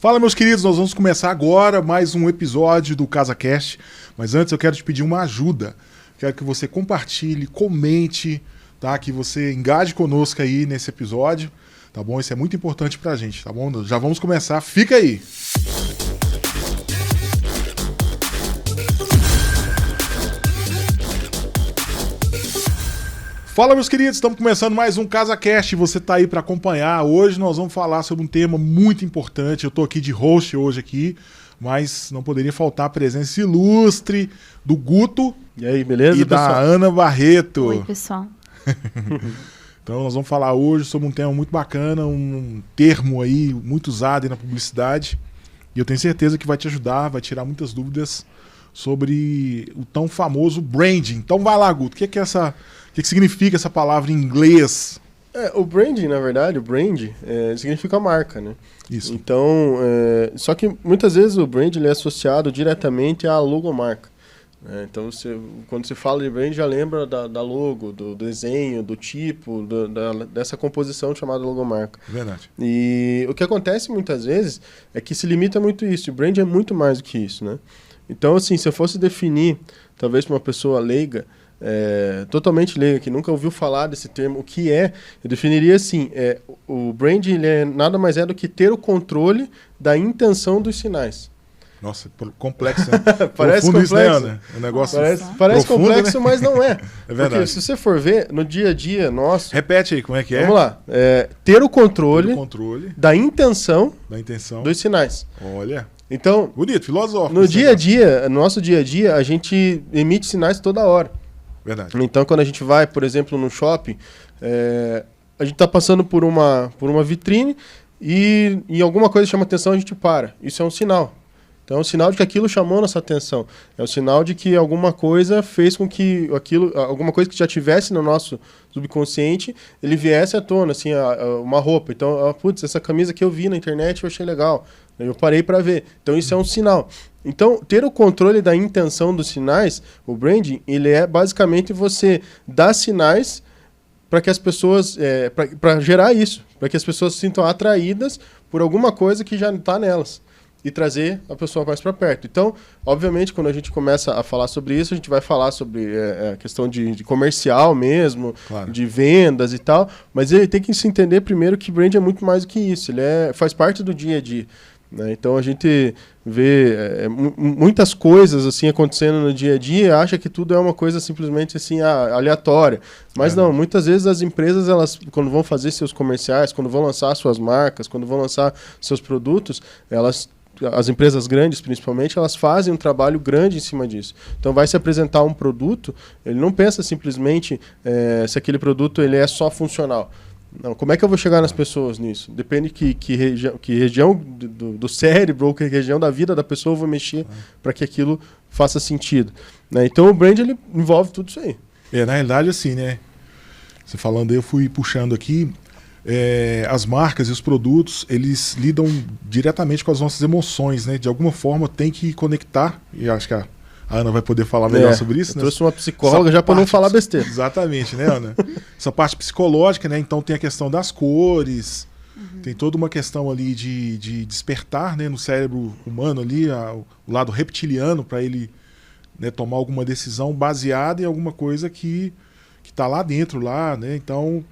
Fala, meus queridos, nós vamos começar agora mais um episódio do CasaCast, mas antes eu quero te pedir uma ajuda. Quero que você compartilhe, comente, tá? Que você engaje conosco aí nesse episódio, tá bom? Isso é muito importante pra gente, tá bom? Já vamos começar, fica aí! Fala, meus queridos, estamos começando mais um CasaCast, você tá aí para acompanhar. Hoje nós vamos falar sobre um tema muito importante. Eu tô aqui de host hoje aqui, mas não poderia faltar a presença ilustre do Guto. E aí, beleza, e pessoal? da Ana Barreto. Oi, pessoal. Então nós vamos falar hoje sobre um tema muito bacana, um termo aí muito usado aí na publicidade. E eu tenho certeza que vai te ajudar, vai tirar muitas dúvidas sobre o tão famoso branding. Então vai lá, Guto, o que significa essa palavra em inglês? O branding, na verdade, o brand significa marca, né? Isso. Então, só que muitas vezes o brand ele é associado diretamente à logomarca. Né? Então, quando você fala de brand, já lembra da logo, do desenho, do tipo, dessa composição chamada logomarca. Verdade. E o que acontece muitas vezes é que se limita muito isso. O brand é muito mais do que isso, né? Então, assim, se eu fosse definir, talvez para uma pessoa leiga, totalmente leiga, que nunca ouviu falar desse termo, o que eu definiria assim, o brand ele nada mais é do que ter o controle da intenção dos sinais. Nossa, complexo, né? Parece profundo complexo. Isso, né? O negócio parece profundo, complexo, né? Mas não é. É verdade. Porque se você for ver, no dia a dia nosso... Repete aí, como é que é? Vamos lá. Ter o controle, da intenção dos sinais. Olha... Então, bonito, filosófico. No nosso dia a dia, a gente emite sinais toda hora. Verdade. Então, quando a gente vai, por exemplo, no shopping, a gente está passando por uma vitrine e alguma coisa chama atenção, a gente para. Isso é um sinal. Então, é um sinal de que aquilo chamou nossa atenção. É um sinal de que alguma coisa fez com que alguma coisa que já tivesse no nosso subconsciente, ele viesse à tona, assim, uma roupa. Então, putz, essa camisa que eu vi na internet eu achei legal. Eu parei para ver. Então, isso é um sinal. Então, ter o controle da intenção dos sinais, o branding, ele é basicamente você dar sinais para que as pessoas, para gerar isso, para que as pessoas se sintam atraídas por alguma coisa que já está nelas e trazer a pessoa mais para perto. Então, obviamente, quando a gente começa a falar sobre isso, a gente vai falar sobre a questão de comercial mesmo, claro, de vendas e tal, mas ele tem que se entender primeiro que brand é muito mais do que isso, ele faz parte do dia a dia. Né? Então a gente vê muitas coisas assim acontecendo no dia a dia e acha que tudo é uma coisa simplesmente assim aleatória. Mas não, muitas vezes as empresas, elas, quando vão fazer seus comerciais, quando vão lançar suas marcas, quando vão lançar seus produtos, as empresas grandes principalmente, elas fazem um trabalho grande em cima disso. Então vai se apresentar um produto, ele não pensa simplesmente se aquele produto ele é só funcional. Não, como é que eu vou chegar nas pessoas nisso? Depende que região do cérebro ou que região da vida da pessoa eu vou mexer para que aquilo faça sentido. Né? Então o brand ele envolve tudo isso aí. Na realidade, assim, né? Você falando aí, eu fui puxando aqui. As marcas e os produtos, eles lidam diretamente com as nossas emoções, né? De alguma forma tem que conectar, e acho que a Ana vai poder falar melhor sobre isso, né? Trouxe uma psicóloga já para não falar besteira. Exatamente, né, Ana? Essa parte psicológica, né? Então tem a questão das cores, tem toda uma questão ali de despertar, né, no cérebro humano ali, o lado reptiliano, para ele, né, tomar alguma decisão baseada em alguma coisa que está lá dentro, lá, né? Então...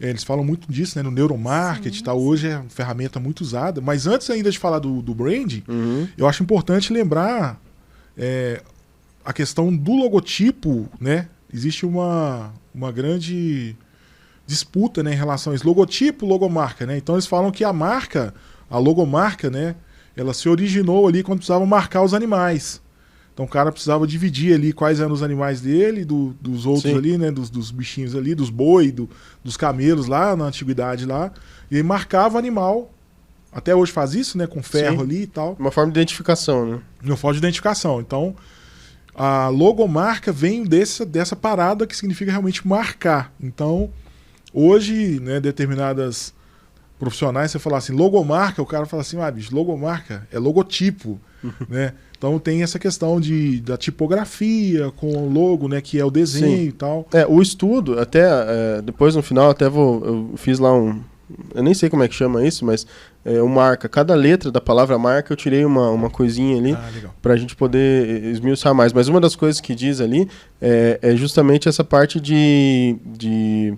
eles falam muito disso, né, no neuromarketing, tá? Hoje é uma ferramenta muito usada. Mas antes ainda de falar do brand, eu acho importante lembrar a questão do logotipo, né? Existe uma grande disputa, né, em relação a isso. Logotipo, logomarca, né? Então eles falam que a logomarca, né, ela se originou ali quando precisava marcar os animais. Então o cara precisava dividir ali quais eram os animais dele, dos outros ali, né? Dos bichinhos ali, dos boi, dos camelos lá na antiguidade lá. E ele marcava o animal. Até hoje faz isso, né? Com ferro ali e tal. Uma forma de identificação, né? Uma forma de identificação. Então a logomarca vem dessa parada que significa realmente marcar. Então hoje, né, determinadas profissionais, você fala assim, logomarca, o cara fala assim, bicho, logomarca é logotipo, né? Então tem essa questão da tipografia com o logo, né, que é o desenho e tal. O estudo, até depois no final, eu fiz lá eu nem sei como é que chama isso, mas o marca. Cada letra da palavra marca eu tirei uma coisinha ali para a gente poder esmiuçar mais. Mas uma das coisas que diz ali é justamente essa parte de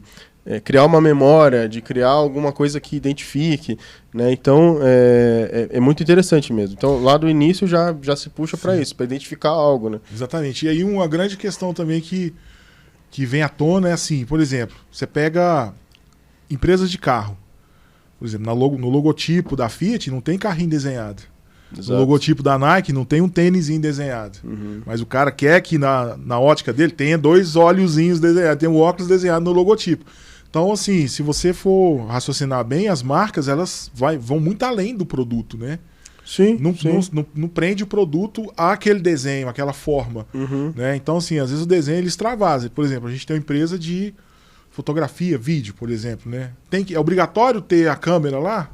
criar uma memória, de criar alguma coisa que identifique, né? Então, é muito interessante mesmo. Então, lá do início já se puxa para isso, para identificar algo, né? Exatamente. E aí uma grande questão também que vem à tona é assim, por exemplo, você pega empresas de carro. Por exemplo, no logotipo da Fiat não tem carrinho desenhado. Exato. No logotipo da Nike não tem um tênisinho desenhado. Uhum. Mas o cara quer que na ótica dele tenha 2 olhozinhos desenhados, tem um óculos desenhado no logotipo. Então, assim, se você for raciocinar bem, as marcas elas vão muito além do produto, né? Sim, não prende o produto àquele desenho, àquela forma. Uhum. Né? Então, assim, às vezes o desenho ele extravasa. Por exemplo, a gente tem uma empresa de fotografia, vídeo, por exemplo. Né? É obrigatório ter a câmera lá?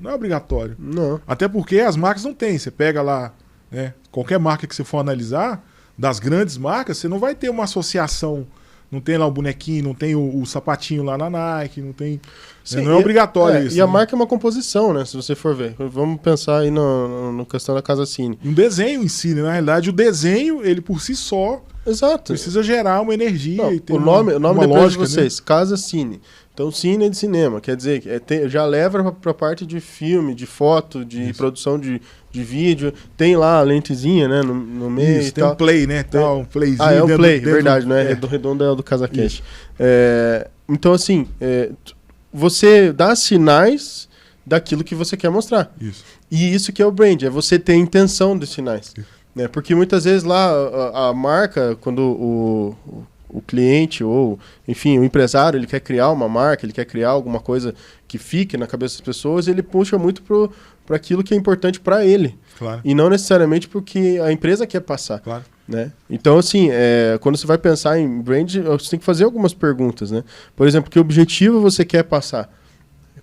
Não é obrigatório. Não. Até porque as marcas não têm. Você pega lá, né, qualquer marca que você for analisar, das grandes marcas, você não vai ter uma associação. Não tem lá o bonequinho, não tem o sapatinho lá na Nike, não tem... Sim, não é obrigatório isso. E a marca é uma composição, né? Se você for ver. Vamos pensar aí no questão da Casa Cine. Um desenho em si, né? Na realidade, o desenho, ele por si só... Exato. Precisa gerar uma energia. Não, e ter o nome uma da empresa lógica, de vocês, né? Casa Cine. Então, cine é de cinema. Quer dizer, já leva para a parte de filme, de foto, de produção de vídeo. Tem lá a lentezinha, né? No meio. Isso, tem um play, né? Um playzinho. É um play, verdade, né? Do redondo é o do CasaCast. Então, assim, você dá sinais daquilo que você quer mostrar. Isso. E isso que é o brand, é você ter a intenção dos sinais. Né? Porque muitas vezes lá a marca, quando o cliente ou, enfim, o empresário, ele quer criar uma marca, ele quer criar alguma coisa que fique na cabeça das pessoas, ele puxa muito para aquilo que é importante para ele. Claro. E não necessariamente porque a empresa quer passar. Claro. Né? Então, assim, quando você vai pensar em brand, você tem que fazer algumas perguntas. Né? Por exemplo, que objetivo você quer passar?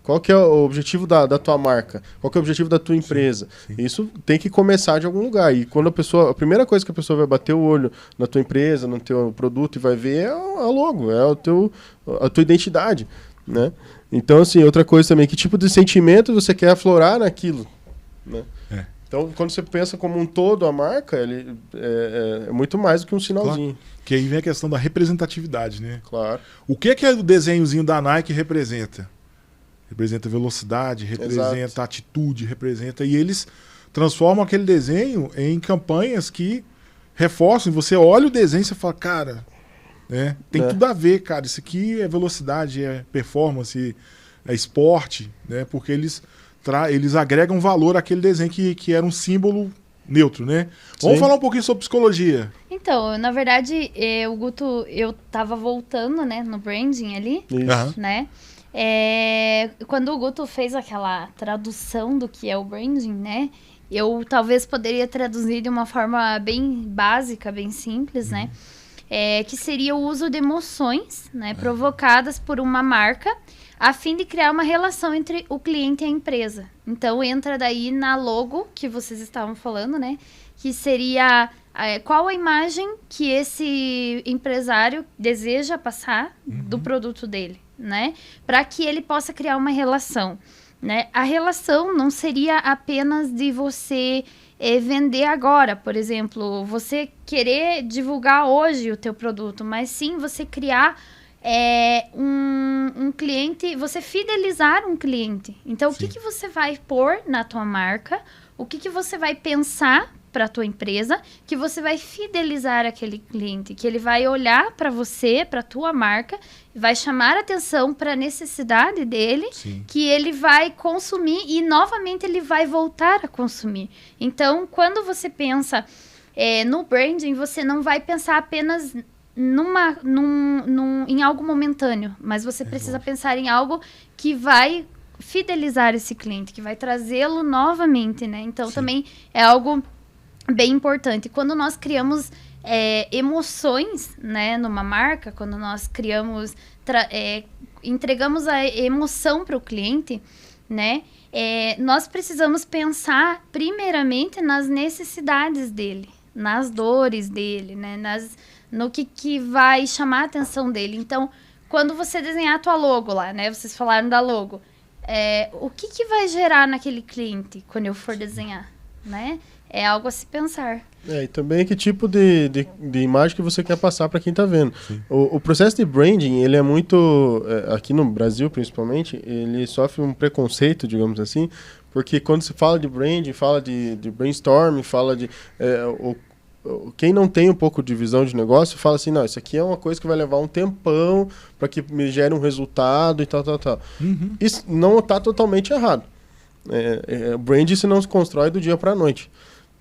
Qual que é o objetivo da tua marca? Qual que é o objetivo da tua empresa? Sim. Isso tem que começar de algum lugar. E quando a primeira coisa que a pessoa vai bater o olho na tua empresa, no teu produto e vai ver é a logo, é a tua identidade, né? Então, assim, outra coisa também, que tipo de sentimento você quer aflorar naquilo, né? Então, quando você pensa como um todo a marca, ele é muito mais do que um sinalzinho. Claro. Que aí vem a questão da representatividade, né? Claro. O que o desenhozinho da Nike representa? Representa velocidade, representa atitude, representa... E eles transformam aquele desenho em campanhas que reforçam. Você olha o desenho e você fala, cara, né, tem tudo a ver, cara. Isso aqui é velocidade, é performance, é esporte, né? Porque eles agregam valor àquele desenho que era um símbolo neutro, né? Sim. Vamos falar um pouquinho sobre psicologia. Então, na verdade, o Guto, eu tava voltando, né, no branding ali, né? Quando o Guto fez aquela tradução do que é o branding, né? Eu talvez poderia traduzir de uma forma bem básica, bem simples, né? Que seria o uso de emoções, né? Provocadas por uma marca, a fim de criar uma relação entre o cliente e a empresa. Então, entra daí na logo que vocês estavam falando, né? Que seria qual a imagem que esse empresário deseja passar do produto dele, né? Para que ele possa criar uma relação, né? A relação não seria apenas de você vender agora, por exemplo, você querer divulgar hoje o teu produto, mas sim você criar um cliente, você fidelizar um cliente. Então, sim. O que você vai pôr na tua marca? O que você vai pensar para a tua empresa, que você vai fidelizar aquele cliente, que ele vai olhar para você, para a tua marca, vai chamar atenção para a necessidade dele, sim. Que ele vai consumir e novamente ele vai voltar a consumir. Então, quando você pensa no branding, você não vai pensar apenas em algo momentâneo, mas você precisa pensar em algo que vai fidelizar esse cliente, que vai trazê-lo novamente, né? Então, sim. Também é algo bem importante. Quando nós criamos emoções, né, numa marca, quando nós criamos, entregamos a emoção para o cliente, né, nós precisamos pensar primeiramente nas necessidades dele, nas dores dele, né, no que vai chamar a atenção dele. Então, quando você desenhar a tua logo lá, né, vocês falaram da logo, o que vai gerar naquele cliente quando eu for desenhar, né? É algo a se pensar. E também que tipo de imagem que você quer passar para quem está vendo. O processo de branding, ele é muito, aqui no Brasil principalmente, ele sofre um preconceito, digamos assim, porque quando se fala de branding, fala de brainstorming, fala de... quem não tem um pouco de visão de negócio fala assim, não, isso aqui é uma coisa que vai levar um tempão para que me gere um resultado e tal. Isso não está totalmente errado. Branding se não se constrói do dia para a noite.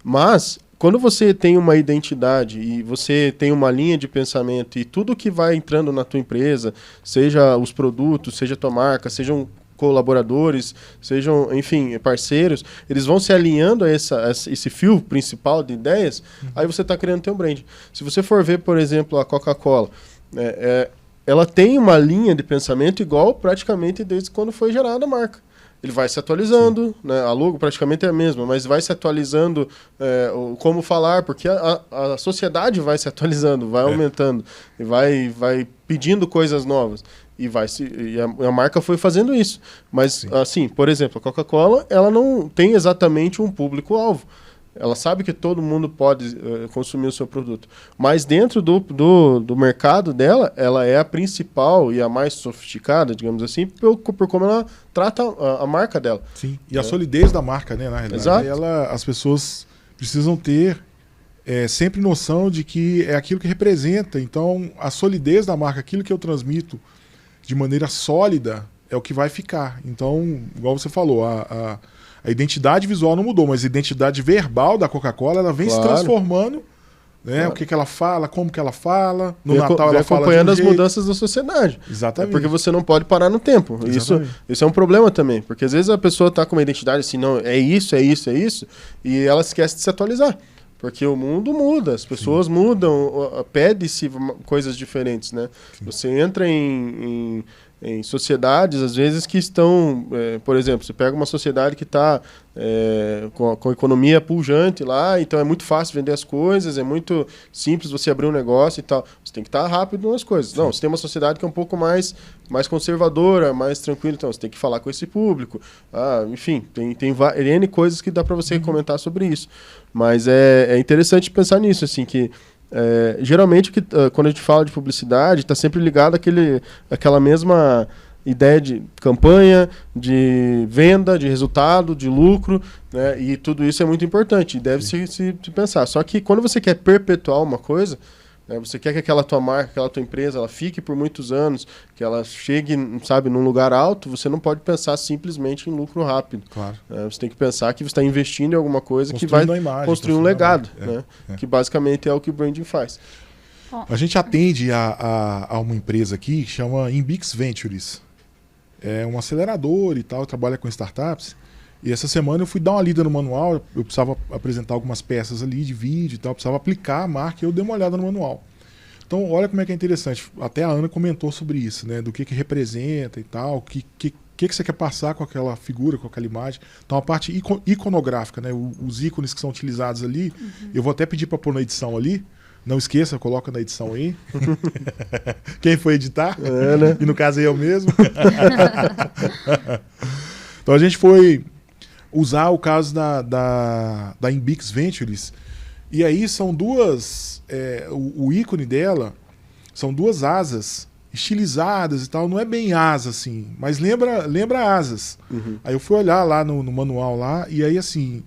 Mas, quando você tem uma identidade e você tem uma linha de pensamento e tudo que vai entrando na tua empresa, seja os produtos, seja a tua marca, sejam colaboradores, sejam, enfim, parceiros, eles vão se alinhando a esse fio principal de ideias, aí você está criando teu brand. Se você for ver, por exemplo, a Coca-Cola, ela tem uma linha de pensamento igual praticamente desde quando foi gerada a marca. Ele vai se atualizando, né? A logo praticamente é a mesma, mas vai se atualizando como falar, porque a sociedade vai se atualizando, vai aumentando, e vai pedindo coisas novas. E a marca foi fazendo isso. Mas, assim, por exemplo, a Coca-Cola, ela não tem exatamente um público-alvo. Ela sabe que todo mundo pode consumir o seu produto. Mas dentro do mercado dela, ela é a principal e a mais sofisticada, digamos assim, por como ela trata a marca dela. Sim, e a solidez da marca, né, na realidade. Exato. As pessoas precisam ter sempre noção de que é aquilo que representa. Então, a solidez da marca, aquilo que eu transmito de maneira sólida, é o que vai ficar. Então, igual você falou, a identidade visual não mudou, mas a identidade verbal da Coca-Cola, ela vem se transformando, né? Claro. O que ela fala, como que ela fala. No Natal ela fala acompanhando as mudanças da sociedade. Exatamente. Porque você não pode parar no tempo. Isso é um problema também, porque às vezes a pessoa está com uma identidade assim, não, é isso, e ela esquece de se atualizar. Porque o mundo muda, as pessoas mudam, pede-se coisas diferentes, né? Sim. Você entra em sociedades, às vezes, que estão... por exemplo, você pega uma sociedade que está com a economia pujante lá, então é muito fácil vender as coisas, é muito simples você abrir um negócio e tal. Você tem que estar rápido nas coisas. Sim. Não, você tem uma sociedade que é um pouco mais conservadora, mais tranquila, então você tem que falar com esse público. Enfim, tem N coisas que dá para você comentar sobre isso. Mas é interessante pensar nisso, assim, que geralmente quando a gente fala de publicidade está sempre ligado àquela mesma ideia de campanha, de venda, de resultado, de lucro, né? E tudo isso é muito importante, deve se pensar. Só que quando você quer perpetuar uma coisa, né, você quer que aquela tua marca, aquela tua empresa, ela fique por muitos anos, que ela chegue, sabe, num lugar alto, você não pode pensar simplesmente em lucro rápido. Claro. Você tem que pensar que você está investindo em alguma coisa que vai construir um legado, né? Que basicamente é o que o branding faz. A gente atende a uma empresa aqui que chama Imbix Ventures. É um acelerador e tal, trabalha com startups. E essa semana eu fui dar uma lida no manual, eu precisava apresentar algumas peças ali de vídeo e tal, precisava aplicar a marca e eu dei uma olhada no manual. Então, olha como é que é interessante. Até a Ana comentou sobre isso, né? Do que representa e tal, o que você quer passar com aquela figura, com aquela imagem. Então, a parte iconográfica, né? Os ícones que são utilizados ali, eu vou até pedir para pôr na edição ali. Não esqueça, coloca na edição aí. Quem foi editar? Né? E no caso aí eu mesmo. Então, a gente foi usar o caso da Imbix Ventures. E aí são duas... o ícone dela são duas asas estilizadas e tal. Não é bem asa, assim, mas lembra asas. Aí eu fui olhar lá no manual lá, e aí, assim,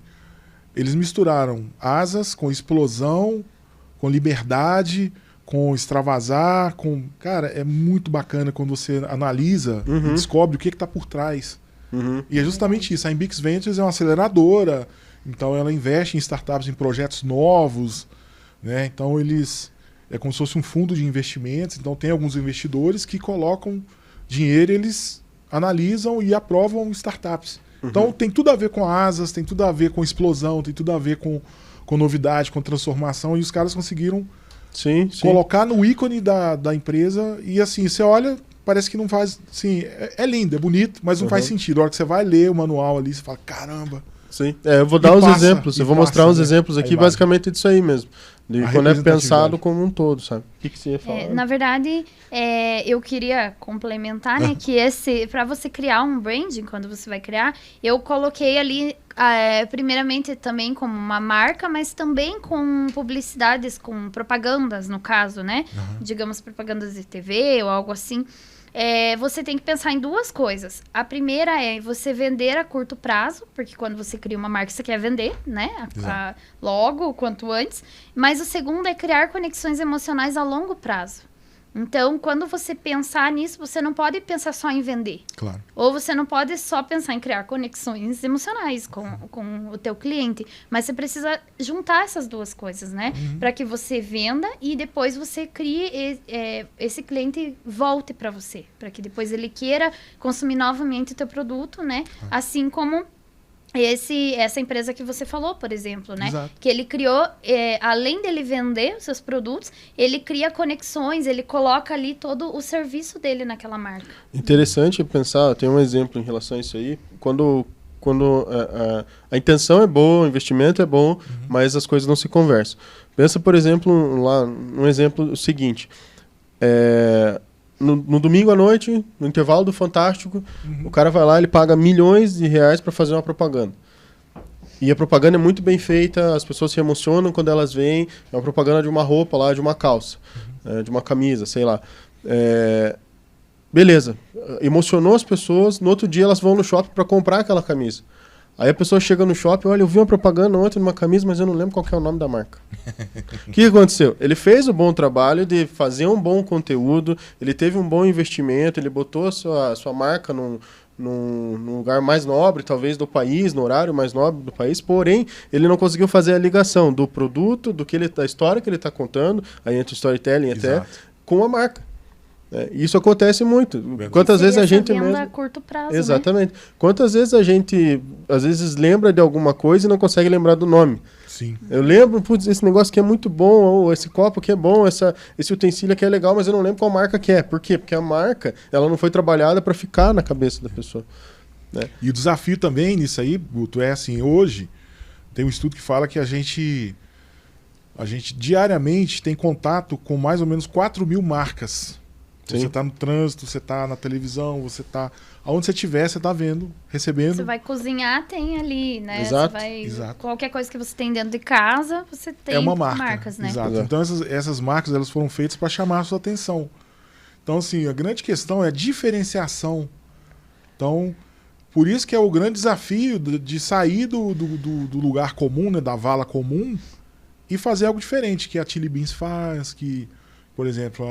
eles misturaram asas com explosão, com liberdade, com extravasar, com... Cara, é muito bacana quando você analisa e descobre o que está por trás. E é justamente isso. A Imbix Ventures é uma aceleradora, então ela investe em startups, em projetos novos, né? Então é como se fosse um fundo de investimentos, então tem alguns investidores que colocam dinheiro, eles analisam e aprovam startups. Então tem tudo a ver com asas, tem tudo a ver com explosão, tem tudo a ver com novidade, com transformação, e os caras conseguiram colocar no ícone da empresa, e assim, você olha, parece que não faz, assim, é lindo, é bonito, mas não faz sentido. A hora que você vai ler o manual ali, você fala, caramba, Sim, eu vou dar uns exemplos, eu vou mostrar uns exemplos aqui, basicamente disso aí mesmo. De quando é pensado como um todo, sabe? O que você ia falar? Na verdade, eu queria complementar, né, que para você criar um branding, quando você vai criar, eu coloquei ali, primeiramente também como uma marca, mas também com publicidades, com propagandas, no caso, né? Digamos, propagandas de TV ou algo assim. Você tem que pensar em duas coisas. A primeira é você vender a curto prazo, porque quando você cria uma marca, você quer vender, né? Logo, quanto antes. Mas o segundo é criar conexões emocionais a longo prazo. Então, quando você pensar nisso, você não pode pensar só em vender. Claro. Ou você não pode só pensar em criar conexões emocionais com o teu cliente. Mas você precisa juntar essas duas coisas, né? Para que você venda e depois você crie esse cliente volte para você. Para que depois ele queira consumir novamente o teu produto, né? Assim como essa empresa que você falou, por exemplo, né? Exato. Que ele criou, além dele vender os seus produtos, ele cria conexões, ele coloca ali todo o serviço dele naquela marca. Interessante pensar, tem um exemplo em relação a isso aí, quando a intenção é boa, o investimento é bom, mas as coisas não se conversam. Pensa, por exemplo, lá, um exemplo seguinte, no domingo à noite, no intervalo do Fantástico, o cara vai lá, ele paga milhões de reais para fazer uma propaganda. E a propaganda é muito bem feita, as pessoas se emocionam quando elas veem, é uma propaganda de uma roupa lá, de uma calça, de uma camisa, sei lá. Beleza, emocionou as pessoas, no outro dia elas vão no shopping para comprar aquela camisa. Aí a pessoa chega no shopping, olha, eu vi uma propaganda ontem numa camisa, mas eu não lembro qual que é o nome da marca. O que aconteceu? Ele fez o bom trabalho de fazer um bom conteúdo, ele teve um bom investimento, ele botou a sua marca num lugar mais nobre, talvez, do país, no horário mais nobre do país, porém, ele não conseguiu fazer a ligação do produto, da história que ele está contando, aí entra o storytelling até, com a marca. Isso acontece muito. Quantas vezes a gente mesmo... a curto prazo, exatamente. Né? Quantas vezes a gente, às vezes, lembra de alguma coisa e não consegue lembrar do nome. Sim. Eu lembro, putz, esse negócio aqui é muito bom, ou esse copo aqui é bom, esse utensílio aqui é legal, mas eu não lembro qual marca que é. Por quê? Porque a marca, ela não foi trabalhada para ficar na cabeça da pessoa. Né? E o desafio também nisso aí, Guto, é assim, hoje tem um estudo que fala que a gente diariamente tem contato com mais ou menos 4.000 marcas. Você está no trânsito, você está na televisão, você está... Aonde você estiver, você está vendo, recebendo. Você vai cozinhar, tem ali, né? Exato. Exato. Qualquer coisa que você tem dentro de casa, você tem uma marca, marcas, né? Exato. Então essas marcas, elas foram feitas para chamar a sua atenção. Então, assim, a grande questão é a diferenciação. Então, por isso que é o grande desafio de sair do lugar comum, né, da vala comum, e fazer algo diferente, que a Chili Beans faz, que, por exemplo,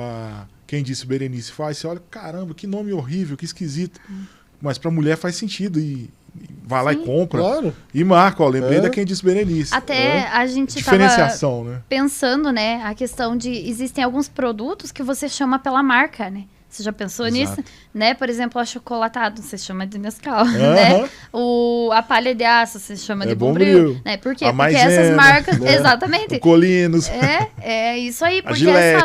Quem Disse Berenice faz, você olha, caramba, que nome horrível, que esquisito. Mas pra mulher faz sentido e vai lá e compra. Claro. E marca, ó, lembrei da Quem Disse Berenice. Até a gente diferenciação, né? Pensando, né, a questão de existem alguns produtos que você chama pela marca, né? Você já pensou nisso? Né? Por exemplo, o achocolatado, você chama de Nescau, né? A palha de aço, você chama de Bombril. Né? Por quê? Porque essas marcas... Né? Exatamente. O Colinos. É isso aí. Porque Gillette.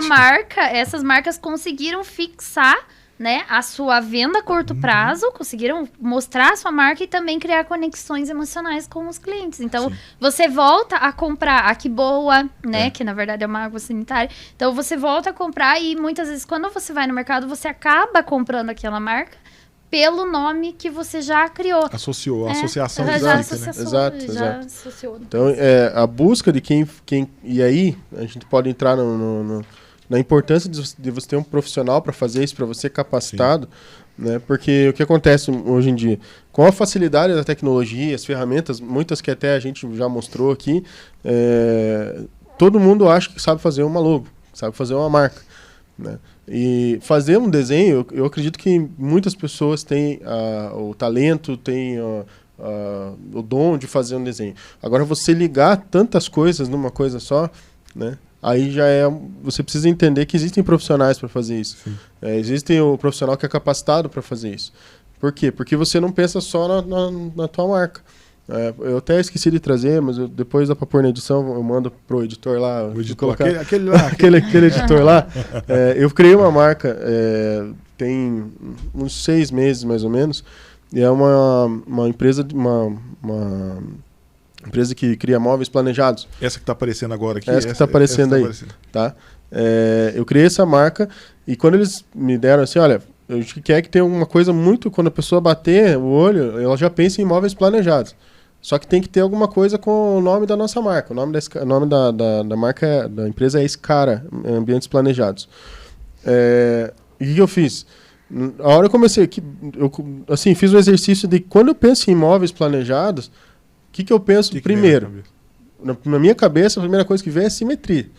essas marcas conseguiram fixar, né, a sua venda a curto prazo, conseguiram mostrar a sua marca e também criar conexões emocionais com os clientes. Então, você volta a comprar a Que Boa, né, que na verdade é uma água sanitária. Então, você volta a comprar e muitas vezes quando você vai no mercado, você acaba comprando aquela marca pelo nome que você já criou. Associou, a associação Exato. Associou. Então, a busca de quem... E aí, a gente pode entrar na importância de você ter um profissional para fazer isso, para você capacitado, né? Porque o que acontece hoje em dia, com a facilidade da tecnologia, as ferramentas, muitas que até a gente já mostrou aqui, todo mundo acha que sabe fazer uma logo, sabe fazer uma marca, né? E fazer um desenho, eu acredito que muitas pessoas têm o talento, têm o dom de fazer um desenho. Agora, você ligar tantas coisas numa coisa só, né? Aí você precisa entender que existem profissionais para fazer isso. Existe o profissional que é capacitado para fazer isso. Por quê? Porque você não pensa só na tua marca. Eu até esqueci de trazer, mas depois dá para pôr na edição, eu mando pro editor lá. O editor, colocar aquele lá. aquele editor lá. Eu criei uma marca tem uns 6 meses, mais ou menos. e é uma empresa, uma empresa que cria móveis planejados. Essa que está aparecendo agora aqui? Essa que está aparecendo aí, tá? Eu criei essa marca e quando eles me deram assim, olha, a gente quer que tenha uma coisa muito... Quando a pessoa bater o olho, ela já pensa em móveis planejados. Só que tem que ter alguma coisa com o nome da nossa marca. O nome da marca, da empresa é Escara, Ambientes Planejados. E o que eu fiz? A hora eu comecei... eu fiz um exercício de quando eu penso em móveis planejados, o que eu penso primeiro? Na minha cabeça, a primeira coisa que vem é simetria.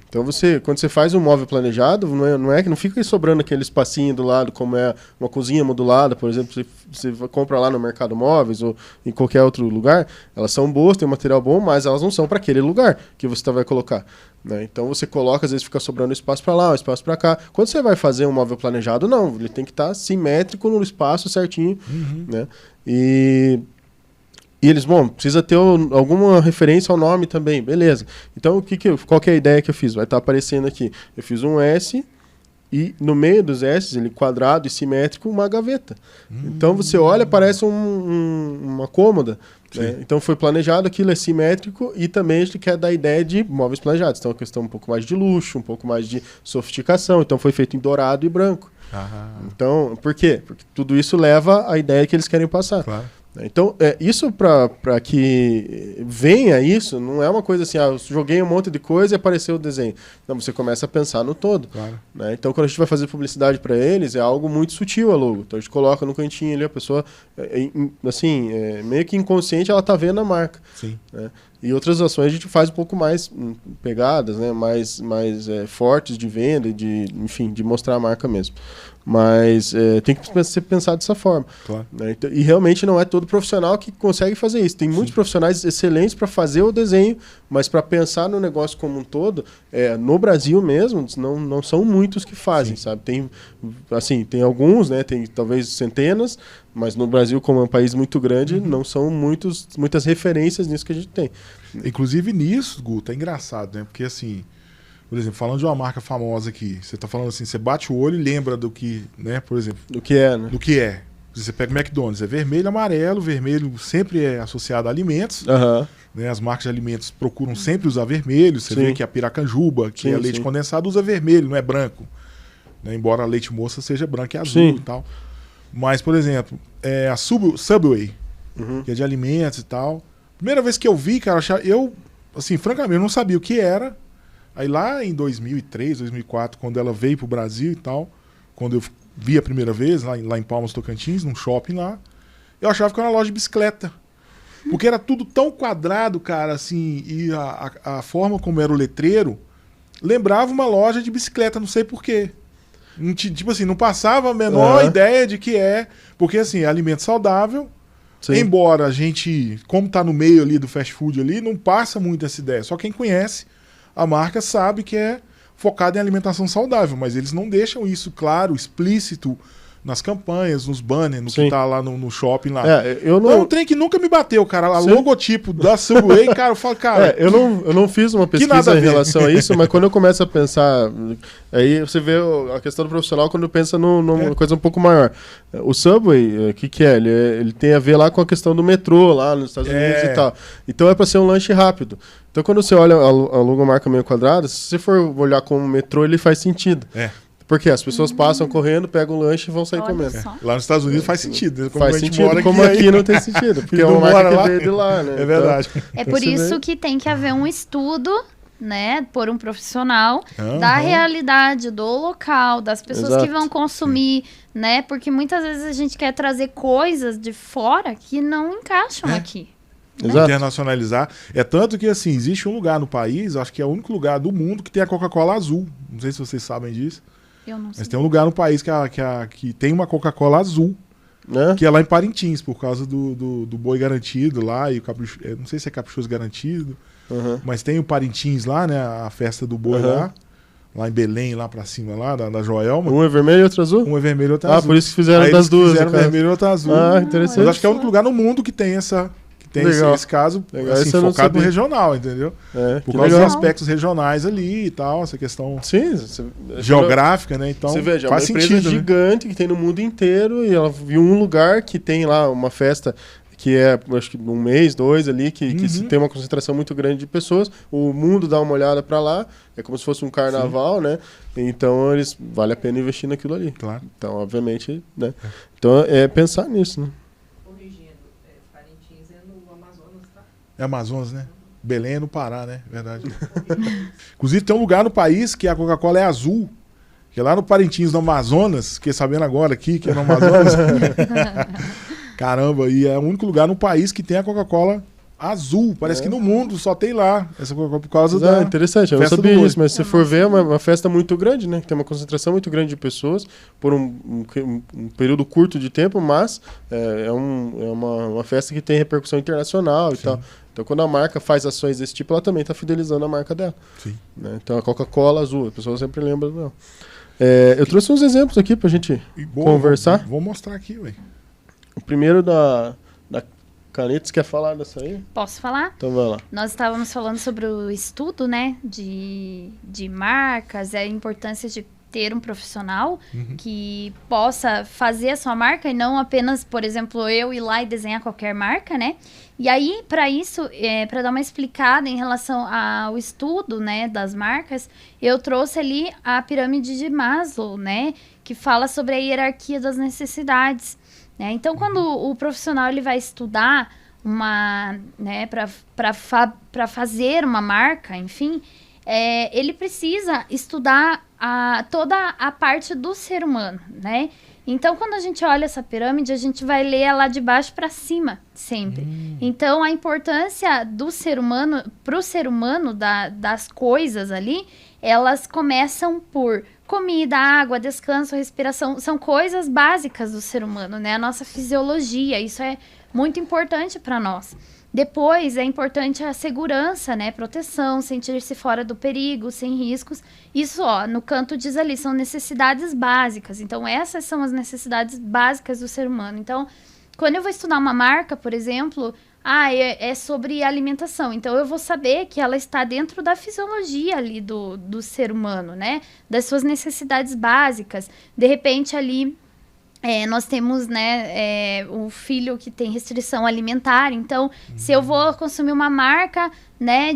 Então quando você faz um móvel planejado, não fica sobrando aquele espacinho do lado, como é uma cozinha modulada, por exemplo, você compra lá no Mercado Móveis ou em qualquer outro lugar, elas são boas, tem um material bom, mas elas não são para aquele lugar que você vai colocar. Né? Então você coloca, às vezes fica sobrando espaço para lá, um espaço para cá. Quando você vai fazer um móvel planejado, não, ele tem que estar simétrico no espaço certinho. Né? E eles, precisa ter alguma referência ao nome também, beleza. Então, qual que é a ideia que eu fiz? Vai estar aparecendo aqui. Eu fiz um S e no meio dos S, ele quadrado e simétrico, uma gaveta. Então, você olha, parece uma cômoda. Né? Então, foi planejado, aquilo é simétrico e também a gente quer dar a ideia de móveis planejados. Então, é uma questão um pouco mais de luxo, um pouco mais de sofisticação. Então, foi feito em dourado e branco. Então, por quê? Porque tudo isso leva à ideia que eles querem passar. Claro. Então, isso para que venha isso, não é uma coisa assim, eu joguei um monte de coisa e apareceu o desenho. Não, você começa a pensar no todo. Claro. Né? Então, quando a gente vai fazer publicidade para eles, é algo muito sutil a logo. Então, a gente coloca no cantinho ali, a pessoa, meio que inconsciente, ela tá vendo a marca. Sim. Né? E outras ações a gente faz um pouco mais pegadas, né? mais fortes de venda, de mostrar a marca mesmo. Mas tem que ser pensado dessa forma. Claro. Né? Então, e realmente não é todo profissional que consegue fazer isso. Tem muitos profissionais excelentes para fazer o desenho, mas para pensar no negócio como um todo, no Brasil mesmo, não são muitos que fazem, sabe? Tem alguns, né? Tem talvez centenas, mas no Brasil, como é um país muito grande, não são muitas referências nisso que a gente tem. Inclusive nisso, Guto, é engraçado, né? Porque assim, por exemplo, falando de uma marca famosa aqui, você tá falando assim, você bate o olho e lembra do que, né? Por exemplo. Do que é, né? Do que é. Você pega o McDonald's, é vermelho e amarelo, vermelho sempre é associado a alimentos. Né? As marcas de alimentos procuram sempre usar vermelho. Você vê que a Piracanjuba, que é leite condensado, usa vermelho, não é branco. Né? Embora a leite moça seja branco e azul e tal. Mas, por exemplo, a Subway, que é de alimentos e tal. Primeira vez que eu vi, cara, eu, assim, francamente, eu não sabia o que era. Aí lá em 2003, 2004, quando ela veio pro Brasil e tal, quando eu vi a primeira vez, lá em Palmas, Tocantins, num shopping lá, eu achava que era uma loja de bicicleta. Porque era tudo tão quadrado, cara, assim, e a forma como era o letreiro lembrava uma loja de bicicleta, não sei porquê. Tipo assim, não passava a menor ideia de que porque assim, é alimento saudável, embora a gente, como tá no meio ali do fast food ali, não passa muito essa ideia. Só quem conhece a marca sabe que é focada em alimentação saudável, mas eles não deixam isso claro, explícito nas campanhas, nos banners, no que tá lá no shopping lá. Então é um trem que nunca me bateu, cara. O logotipo da Subway, cara, eu falo, cara... eu não fiz uma pesquisa em relação a isso, mas quando eu começo a pensar... Aí você vê a questão do profissional quando pensa numa coisa um pouco maior. O Subway, o que é? Ele tem a ver lá com a questão do metrô, lá nos Estados Unidos e tal. Então é para ser um lanche rápido. Então quando você olha a logomarca meio quadrada, se você for olhar como metrô, ele faz sentido. Porque as pessoas passam correndo, pegam o lanche e vão sair comendo. Lá nos Estados Unidos faz sentido. Né? Faz sentido, como aqui não tem sentido. Porque é uma marca que veio de lá, né? É verdade. É por isso que tem que haver um estudo, né, por um profissional da realidade, do local, das pessoas que vão consumir, né? Porque muitas vezes a gente quer trazer coisas de fora que não encaixam aqui. Internacionalizar. É tanto que, assim, existe um lugar no país, acho que é o único lugar do mundo que tem a Coca-Cola azul. Não sei se vocês sabem disso. Eu não sei. Mas tem um lugar no país que tem uma Coca-Cola azul, que é lá em Parintins, por causa do boi garantido lá, e não sei se é caprichoso garantido, mas tem o Parintins lá, né, a festa do boi lá em Belém, lá pra cima, lá da Joelma. Um é vermelho e outro azul? Um é vermelho e outro azul. Por isso que fizeram das duas. Fizeram vermelho e outro azul. Interessante. Mas acho que é o único lugar no mundo que tem tem esse caso assim, focado no regional, entendeu? Por causa dos aspectos regionais ali e tal, essa questão geográfica, né? Então, você veja, faz é uma empresa gigante que tem no mundo inteiro e ela viu um lugar que tem lá uma festa que é, acho que 1 mês, 2 ali, que se tem uma concentração muito grande de pessoas, o mundo dá uma olhada para lá, é como se fosse um carnaval, né? Então, vale a pena investir naquilo ali. Claro. Então, obviamente, né? Então, é pensar nisso, né? Corrigindo, Parintins é no Amazonas, tá? É Amazonas, né? Belém é no Pará, né? Verdade. Inclusive, tem um lugar no país que a Coca-Cola é azul, que é lá no Parintins, no Amazonas, fiquei sabendo agora aqui que é no Amazonas. Caramba, e é o único lugar no país que tem a Coca-Cola azul. Parece que no mundo só tem lá essa Coca-Cola por causa da interessante, eu não sabia isso, mas se for ver, é uma festa muito grande, né? Que tem uma concentração muito grande de pessoas por um período curto de tempo, mas é uma festa que tem repercussão internacional e tal. Então, quando a marca faz ações desse tipo, ela também está fidelizando a marca dela. Sim. Né? Então, a Coca-Cola azul, a pessoa sempre lembra dela. Eu trouxe uns exemplos aqui pra gente conversar. Vou mostrar aqui, ué. O primeiro da caneta, você quer falar dessa aí? Posso falar? Então vai lá. Nós estávamos falando sobre o estudo, né, de marcas, a importância de ter um profissional que possa fazer a sua marca e não apenas, por exemplo, eu ir lá e desenhar qualquer marca, né? E aí, para isso, para dar uma explicada em relação ao estudo, né, das marcas, eu trouxe ali a pirâmide de Maslow, né, que fala sobre a hierarquia das necessidades. Então, quando o profissional ele vai estudar para fazer uma marca, enfim, ele precisa estudar toda a parte do ser humano, né? Então, quando a gente olha essa pirâmide, a gente vai ler ela de baixo para cima, sempre. Então, a importância do ser humano, para o ser humano, das coisas ali, elas começam por comida, água, descanso, respiração, são coisas básicas do ser humano, né? A nossa fisiologia, isso é muito importante para nós. Depois, é importante a segurança, né? Proteção, sentir-se fora do perigo, sem riscos. Isso, no canto diz ali, são necessidades básicas. Então, essas são as necessidades básicas do ser humano. Então, quando eu vou estudar uma marca, por exemplo, é sobre alimentação. Então, eu vou saber que ela está dentro da fisiologia ali do ser humano, né? Das suas necessidades básicas. De repente, ali, nós temos, né, o filho que tem restrição alimentar. Então, se eu vou consumir uma marca, né,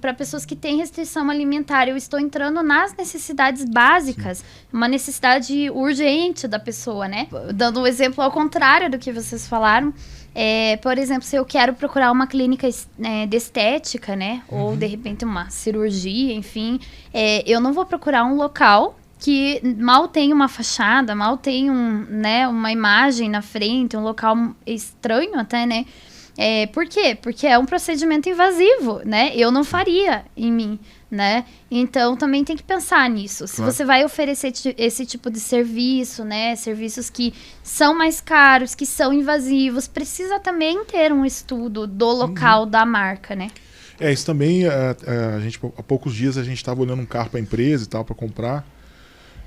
para pessoas que têm restrição alimentar, eu estou entrando nas necessidades básicas, uma necessidade urgente da pessoa, né? Dando um exemplo ao contrário do que vocês falaram, por exemplo, se eu quero procurar uma clínica de estética, né, ou de repente uma cirurgia, enfim, eu não vou procurar um local que mal tem uma fachada, mal tem uma imagem na frente, um local estranho até, né? Por quê? Porque é um procedimento invasivo, né? Eu não faria em mim, né? Então, também tem que pensar nisso. Se você vai oferecer esse tipo de serviço, né? Serviços que são mais caros, que são invasivos, precisa também ter um estudo do local da marca, né? Isso também, a gente, há poucos dias a gente estava olhando um carro para a empresa e tal, para comprar.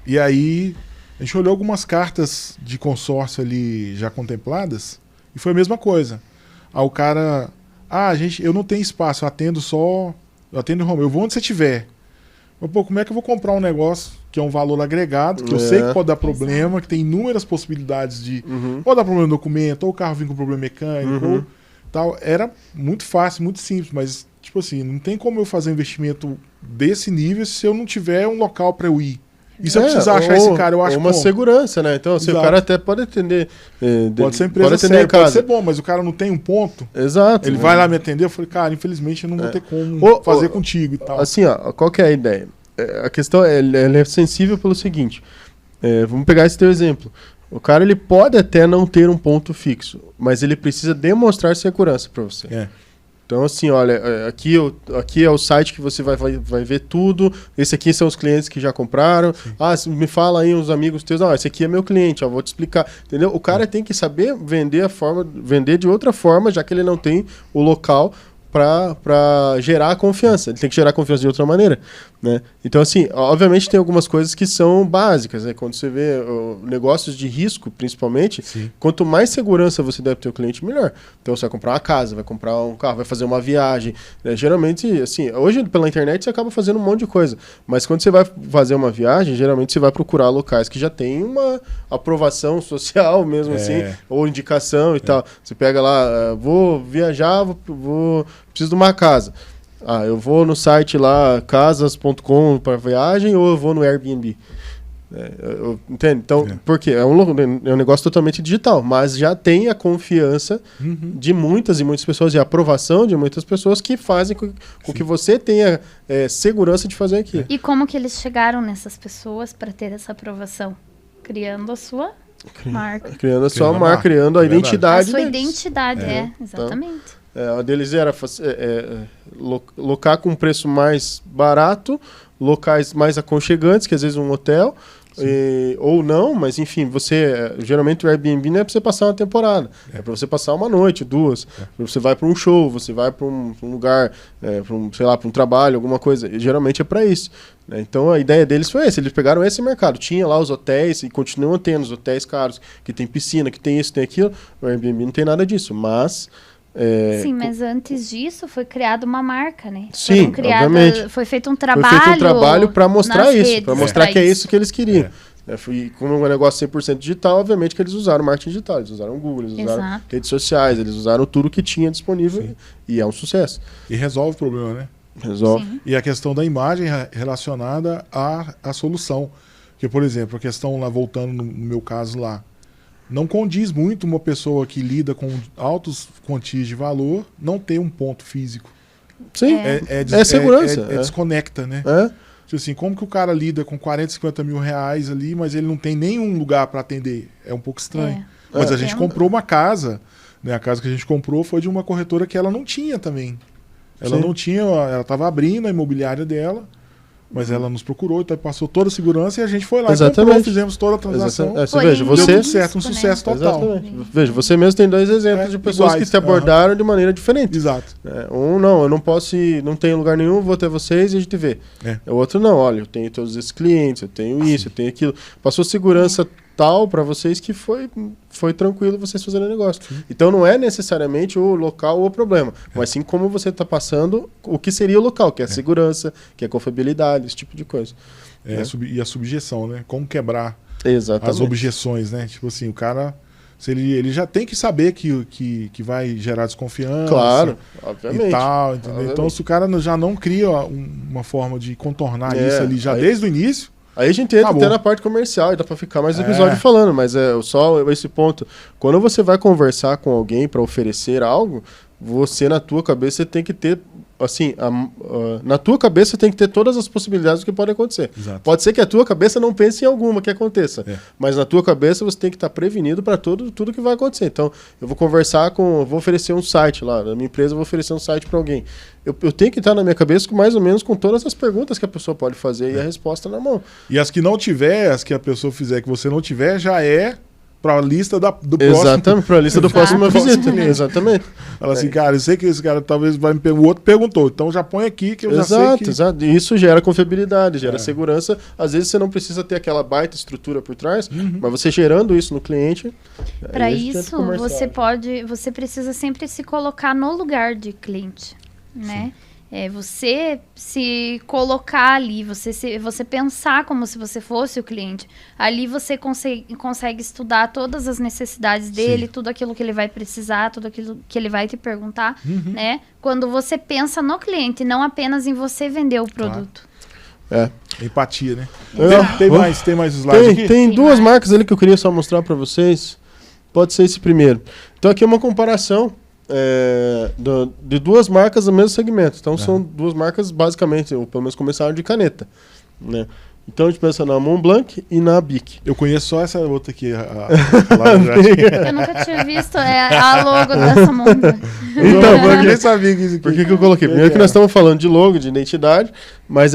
E aí, a gente olhou algumas cartas de consórcio ali já contempladas e foi a mesma coisa. Aí o cara, eu não tenho espaço, eu atendo home, eu vou onde você tiver. Mas, como é que eu vou comprar um negócio que é um valor agregado, que eu sei que pode dar problema, que tem inúmeras possibilidades de ou dar problema no documento, ou o carro vir com problema mecânico, ou tal. Era muito fácil, muito simples, mas, tipo assim, não tem como eu fazer um investimento desse nível se eu não tiver um local para eu ir. E se eu precisar achar esse cara, eu acho uma segurança, né? Então, assim, o cara até pode atender. Pode ser empresa séria, pode ser bom, mas o cara não tem um ponto. Exato. Ele vai lá me atender, eu falei, cara, infelizmente eu não vou ter como fazer contigo e tal. Assim, qual que é a ideia? A questão ela é sensível pelo seguinte. Vamos pegar esse teu exemplo. O cara ele pode até não ter um ponto fixo, mas ele precisa demonstrar segurança para você. Então, assim, olha, aqui é o site que você vai ver tudo. Esse aqui são os clientes que já compraram. Me fala aí uns amigos teus. Esse aqui é meu cliente, vou te explicar. Entendeu? O cara tem que saber vender de outra forma, já que ele não tem o local para gerar confiança. Ele tem que gerar confiança de outra maneira, né? Então, assim, obviamente tem algumas coisas que são básicas, né? Quando você vê negócios de risco, principalmente, Sim. quanto mais segurança você der para o teu cliente, melhor. Então, você vai comprar uma casa, vai comprar um carro, vai fazer uma viagem, né? Geralmente, assim, hoje pela internet você acaba fazendo um monte de coisa, mas quando você vai fazer uma viagem, geralmente você vai procurar locais que já tem uma aprovação social mesmo, assim, ou indicação e tal. Você pega lá, vou viajar, preciso de uma casa. Eu vou no site lá, casas.com para viagem, ou eu vou no Airbnb. Entende? Então, por quê? É um negócio totalmente digital, mas já tem a confiança de muitas e muitas pessoas, e a aprovação de muitas pessoas que fazem com que você tenha segurança de fazer aquilo. E como que eles chegaram nessas pessoas para ter essa aprovação? Criando a sua marca. Criando a sua marca, criando a identidade. A sua identidade, exatamente. A deles era locar com um preço mais barato, locais mais aconchegantes, que às vezes um hotel, ou não, mas enfim, geralmente o Airbnb não é para você passar uma temporada, é para você passar uma noite, 2, você vai para um show, você vai para um lugar, para um trabalho, alguma coisa, e geralmente é para isso, né? Então a ideia deles foi essa, eles pegaram esse mercado, tinha lá os hotéis e continuam tendo os hotéis caros, que tem piscina, que tem isso, tem aquilo, o Airbnb não tem nada disso, mas... Sim, mas antes disso foi criada uma marca, né? Sim, obviamente. Foi feito um trabalho. Foi feito um trabalho para mostrar isso, para mostrar que é isso que eles queriam. Como um negócio 100% digital, obviamente que eles usaram marketing digital, eles usaram Google, eles usaram redes sociais, eles usaram tudo que tinha disponível e é um sucesso. E resolve o problema, né? Resolve. Sim. E a questão da imagem relacionada à solução. Porque, por exemplo, a questão lá, voltando no meu caso lá, não condiz muito uma pessoa que lida com altos quantias de valor não ter um ponto físico. Sim, é segurança. Desconecta, né? Tipo assim, como que o cara lida com 40, 50 mil reais ali, mas ele não tem nenhum lugar para atender? É um pouco estranho. Mas a gente comprou uma casa, né? A casa que a gente comprou foi de uma corretora que ela não tinha também. Ela não tinha, ela estava abrindo a imobiliária dela, mas ela nos procurou, então passou toda a segurança e a gente foi lá e comprou, fizemos toda a transação. Veja, deu tudo certo, um sucesso total. Veja, você mesmo tem 2 exemplos de pessoas que te abordaram de maneira diferente. Exato. Um, não, eu não posso ir, não tenho lugar nenhum, vou ter vocês e a gente vê. O outro, não, olha, eu tenho todos esses clientes, eu tenho isso, eu tenho aquilo. Passou segurança tal para vocês que foi tranquilo vocês fazerem negócio. Então não é necessariamente o local ou o problema, mas sim como você está passando o que seria o local, que é a segurança, que é a confiabilidade, esse tipo de coisa. E a subjeção, né? Como quebrar as objeções, né? Tipo assim, o cara... Ele já tem que saber que vai gerar desconfiança. Claro, obviamente. E tal, entendeu? Obviamente. Então, se o cara já não cria uma forma de contornar isso ali desde o início... Aí a gente entra até na parte comercial e dá pra ficar mais episódio falando, mas só esse ponto. Quando você vai conversar com alguém para oferecer algo, você na tua cabeça tem que ter, assim, na tua cabeça tem que ter todas as possibilidades do que pode acontecer. Exato. Pode ser que a tua cabeça não pense em alguma que aconteça, mas na tua cabeça você tem que estar prevenido para tudo que vai acontecer. Então, eu vou vou oferecer um site lá, na minha empresa eu vou oferecer um site para alguém. Eu tenho que estar na minha cabeça mais ou menos com todas as perguntas que a pessoa pode fazer e a resposta na mão. E as que não tiver, as que a pessoa fizer que você não tiver, já é para a lista do próximo. Exatamente, para a lista do próximo visita. Exatamente. Fala assim, cara, eu sei que esse cara talvez vai me perguntar, o outro perguntou, então já põe aqui que eu já sei que... Exato, e isso gera confiabilidade, gera segurança. Às vezes você não precisa ter aquela baita estrutura por trás, mas você gerando isso no cliente... Para isso, você precisa sempre se colocar no lugar de cliente, né? Você se colocar ali, você pensar como se você fosse o cliente. Ali você consegue estudar todas as necessidades dele, tudo aquilo que ele vai precisar, tudo aquilo que ele vai te perguntar, né? Quando você pensa no cliente, não apenas em você vender o produto. Empatia, né? Tem mais slides aqui? Tem duas marcas ali que eu queria só mostrar para vocês. Pode ser esse primeiro. Então aqui é uma comparação de duas marcas do mesmo segmento. Então são duas marcas basicamente, ou pelo menos começaram de caneta, né? Então a gente pensa na Montblanc e na Bic. Eu conheço só essa outra aqui. Eu nunca tinha visto a logo dessa Montblanc. Então, eu nem sabia que isso aqui. Por que eu coloquei? Primeiro que nós estamos falando de logo, de identidade, mas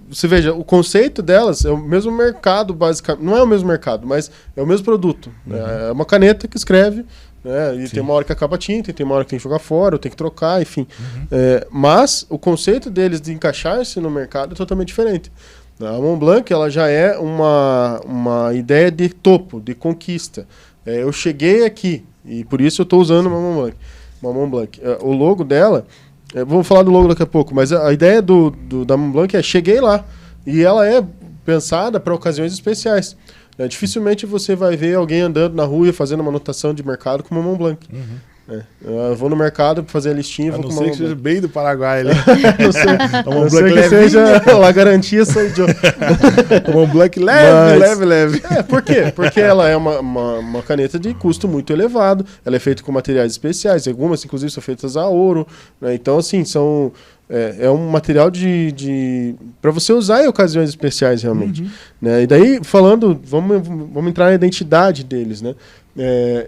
você veja, o conceito delas é o mesmo mercado, basicamente. Não é o mesmo mercado, mas é o mesmo produto. É uma caneta que escreve né? E Sim. tem uma hora que acaba a tinta, tem uma hora que tem que jogar fora, ou tem que trocar, enfim. Mas o conceito deles de encaixar-se no mercado é totalmente diferente. A Montblanc, ela já é uma ideia de topo, de conquista. Eu cheguei aqui, e por isso eu estou usando uma Montblanc. O logo dela, vou falar do logo daqui a pouco, mas a ideia da Montblanc é cheguei lá. E ela é pensada para ocasiões especiais. Dificilmente você vai ver alguém andando na rua fazendo uma anotação de mercado com uma Montblanc. Eu vou no mercado para fazer a listinha e vou com uma Montblanc. A não ser que seja bem do Paraguai. A não ser que seja a garantia de Montblanc leve. Por quê? Porque ela é uma caneta de custo muito elevado, ela é feita com materiais especiais, algumas inclusive são feitas a ouro, né? Então assim, é um material para você usar em ocasiões especiais realmente, né? E daí falando, vamos entrar na identidade deles, né?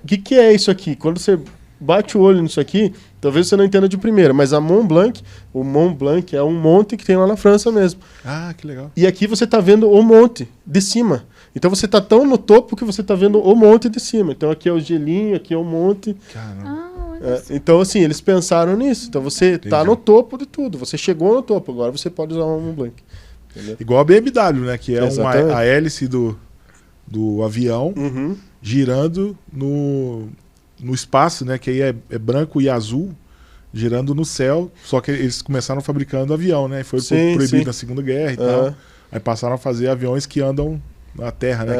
O que é isso aqui? Quando você bate o olho nisso aqui, talvez você não entenda de primeira, mas o Mont Blanc é um monte que tem lá na França mesmo. Ah, que legal. E aqui você está vendo o monte de cima. Então você está tão no topo que você está vendo o monte de cima. Então aqui é o gelinho, aqui é o monte. Então assim, eles pensaram nisso. Então você está no topo de tudo. Você chegou no topo, agora você pode usar um Mont Blanc. Entendeu? Igual a BMW, né? Que é a hélice do avião girando no espaço, né? Que aí é branco e azul, girando no céu. Só que eles começaram fabricando avião, né? Foi proibido na Segunda Guerra e tal. Aí passaram a fazer aviões que andam na Terra, né?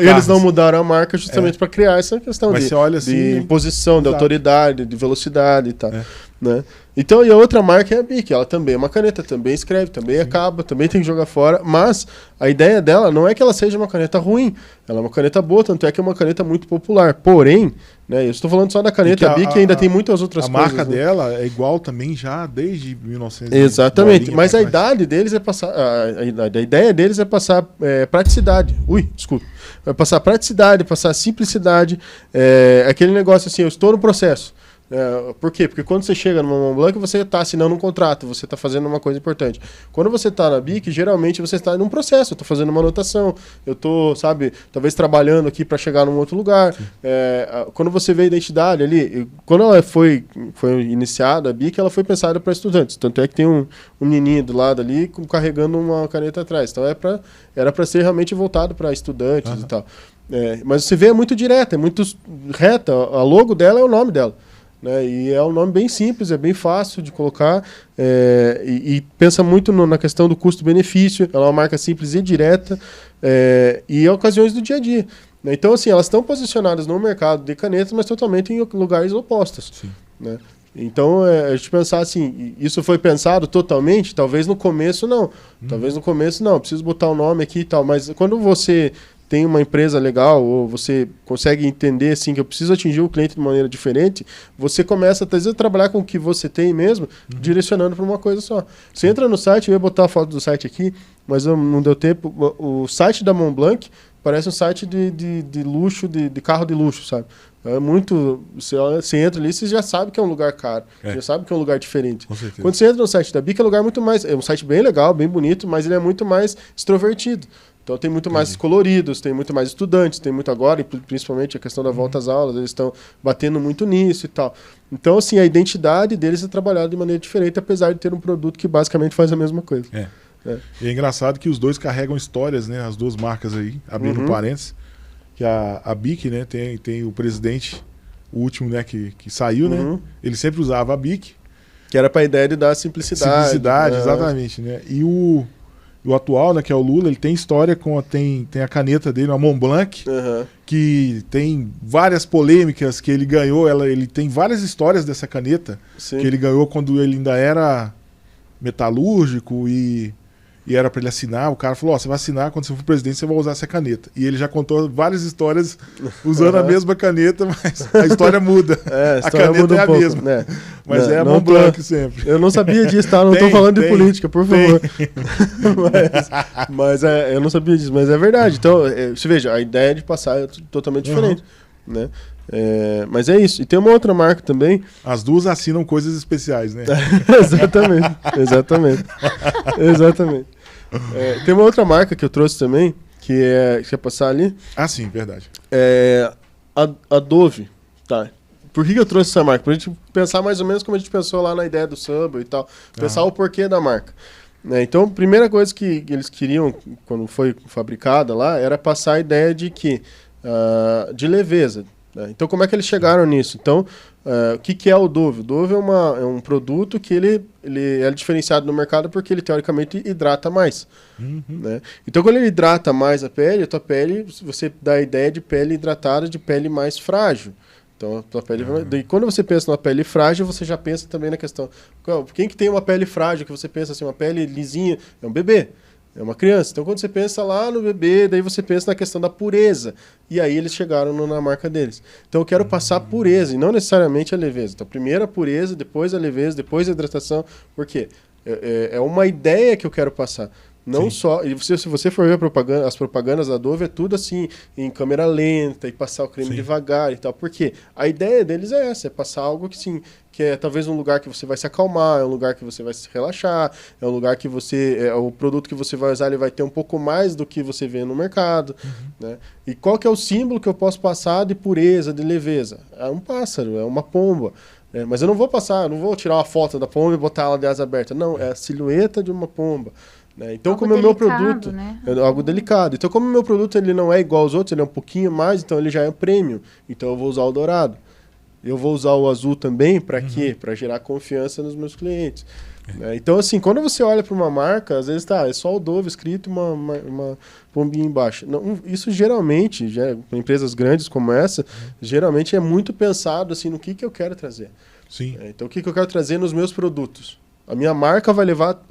Eles não mudaram a marca justamente para criar essa questão você olha assim, de posição, de autoridade, de velocidade e tal. Né? Então, e a outra marca é a Bic, ela também é uma caneta, também escreve, também acaba, também tem que jogar fora, mas a ideia dela não é que ela seja uma caneta ruim, ela é uma caneta boa, tanto é que é uma caneta muito popular, porém, né, eu estou falando só da caneta, a Bic ainda tem muitas outras coisas. A marca dela é igual também já desde 1900. Exatamente, mas a idade deles é passar, a ideia deles é passar praticidade, vai passar praticidade, passar simplicidade, aquele negócio assim, eu estou no processo. Por quê? Porque quando você chega numa Montblanc, você está assinando um contrato, você está fazendo uma coisa importante. Quando você está na Bic, geralmente você está num processo, eu estou fazendo uma anotação, eu estou, talvez trabalhando aqui para chegar num outro lugar. Quando você vê a identidade ali, quando ela foi iniciada, a Bic, ela foi pensada para estudantes. Tanto é que tem um menininho do lado ali carregando uma caneta atrás. Então era para ser realmente voltado para estudantes e tal. Mas você vê, é muito direta, é muito reta. A logo dela é o nome dela. Né? E é um nome bem simples, é bem fácil de colocar e pensa muito na questão do custo-benefício. Ela é uma marca simples e direta e ocasiões do dia a dia. Né? Então, assim, elas estão posicionadas no mercado de canetas, mas totalmente em lugares opostos. Né? Então, a gente pensar assim, isso foi pensado totalmente? Talvez no começo não. Talvez no começo não, preciso botar o nome aqui e tal. Mas quando você tem uma empresa legal, ou você consegue entender assim, que eu preciso atingir o cliente de maneira diferente, você começa, às vezes, a trabalhar com o que você tem mesmo, direcionando para uma coisa só. Você entra no site, eu ia botar a foto do site aqui, mas não deu tempo. O site da Montblanc parece um site de luxo, de carro de luxo, sabe? É muito. Você entra ali, você já sabe que é um lugar caro, já sabe que é um lugar diferente. Quando você entra no site da Bic, é um lugar muito mais. É um site bem legal, bem bonito, mas ele é muito mais extrovertido. Então tem muito mais coloridos, tem muito mais estudantes, tem muito agora, e principalmente a questão da volta às aulas, eles estão batendo muito nisso e tal. Então, assim, a identidade deles é trabalhada de maneira diferente, apesar de ter um produto que basicamente faz a mesma coisa. E é engraçado que os dois carregam histórias, né? As duas marcas aí, abrindo parênteses, que a Bic, né, tem o presidente, o último, né, que saiu, né? Ele sempre usava a Bic. Que era para a ideia de dar simplicidade. Simplicidade, exatamente, né? E o atual, né, que é o Lula, ele tem história tem a caneta dele, a Montblanc, que tem várias polêmicas que ele ganhou. Ele tem várias histórias dessa caneta que ele ganhou quando ele ainda era metalúrgico e era para ele assinar. O cara falou, você vai assinar, quando você for presidente você vai usar essa caneta. E ele já contou várias histórias usando a mesma caneta, mas a história muda. A caneta muda a mesma. Né? Mas é a Montblanc sempre. Eu não sabia disso, tá? Não estou falando de política, por favor. mas eu não sabia disso, mas é verdade. Então, você veja, a ideia de passar é totalmente diferente. Né? Mas é isso. E tem uma outra marca também. As duas assinam coisas especiais, né? Exatamente. Tem uma outra marca que eu trouxe também, que quer passar ali? Ah, sim, verdade. A Dove, tá? Por que eu trouxe essa marca? Pra gente pensar mais ou menos como a gente pensou lá na ideia do Subway e tal. Pensar o porquê da marca. Né? Então, a primeira coisa que eles queriam, quando foi fabricada lá, era passar a ideia de que de leveza. Né? Então, como é que eles chegaram nisso? Então, o que é o Dove? O Dove é um produto que ele é diferenciado no mercado porque ele, teoricamente, hidrata mais. Né? Então, quando ele hidrata mais a tua pele, você dá a ideia de pele hidratada, de pele mais frágil. Então, a tua pele... E quando você pensa numa pele frágil, você já pensa também na questão... Quem que tem uma pele frágil, que você pensa assim, uma pele lisinha? É um bebê, é uma criança. Então, quando você pensa lá no bebê, daí você pensa na questão da pureza. E aí eles chegaram na marca deles. Então, eu quero passar a pureza, e não necessariamente a leveza. Então, primeiro a pureza, depois a leveza, depois a hidratação. Por quê? É uma ideia que eu quero passar. Não só... E se você for ver as propagandas da Dove, é tudo assim, em câmera lenta, e passar o creme devagar e tal. Por quê? A ideia deles é essa, é passar algo que, sim, que é talvez um lugar que você vai se acalmar, é um lugar que você vai se relaxar, é um lugar que você... o produto que você vai usar, ele vai ter um pouco mais do que você vê no mercado. Né? E qual que é o símbolo que eu posso passar de pureza, de leveza? É um pássaro, é uma pomba. Mas eu não vou tirar uma foto da pomba e botar ela de asa aberta. Não, é a silhueta de uma pomba. Né? Então, algo como delicado, o meu produto, né? É algo delicado. Então, como o meu produto ele não é igual aos outros, ele é um pouquinho mais, então ele já é um premium. Então, eu vou usar o dourado. Eu vou usar o azul também, para quê? Para gerar confiança nos meus clientes. Então, assim, quando você olha para uma marca, às vezes é só o Dove escrito uma pombinha embaixo. Não, isso geralmente, para empresas grandes como essa, geralmente é muito pensado assim, no que eu quero trazer. Sim. Então, o que eu quero trazer nos meus produtos? A minha marca vai levar...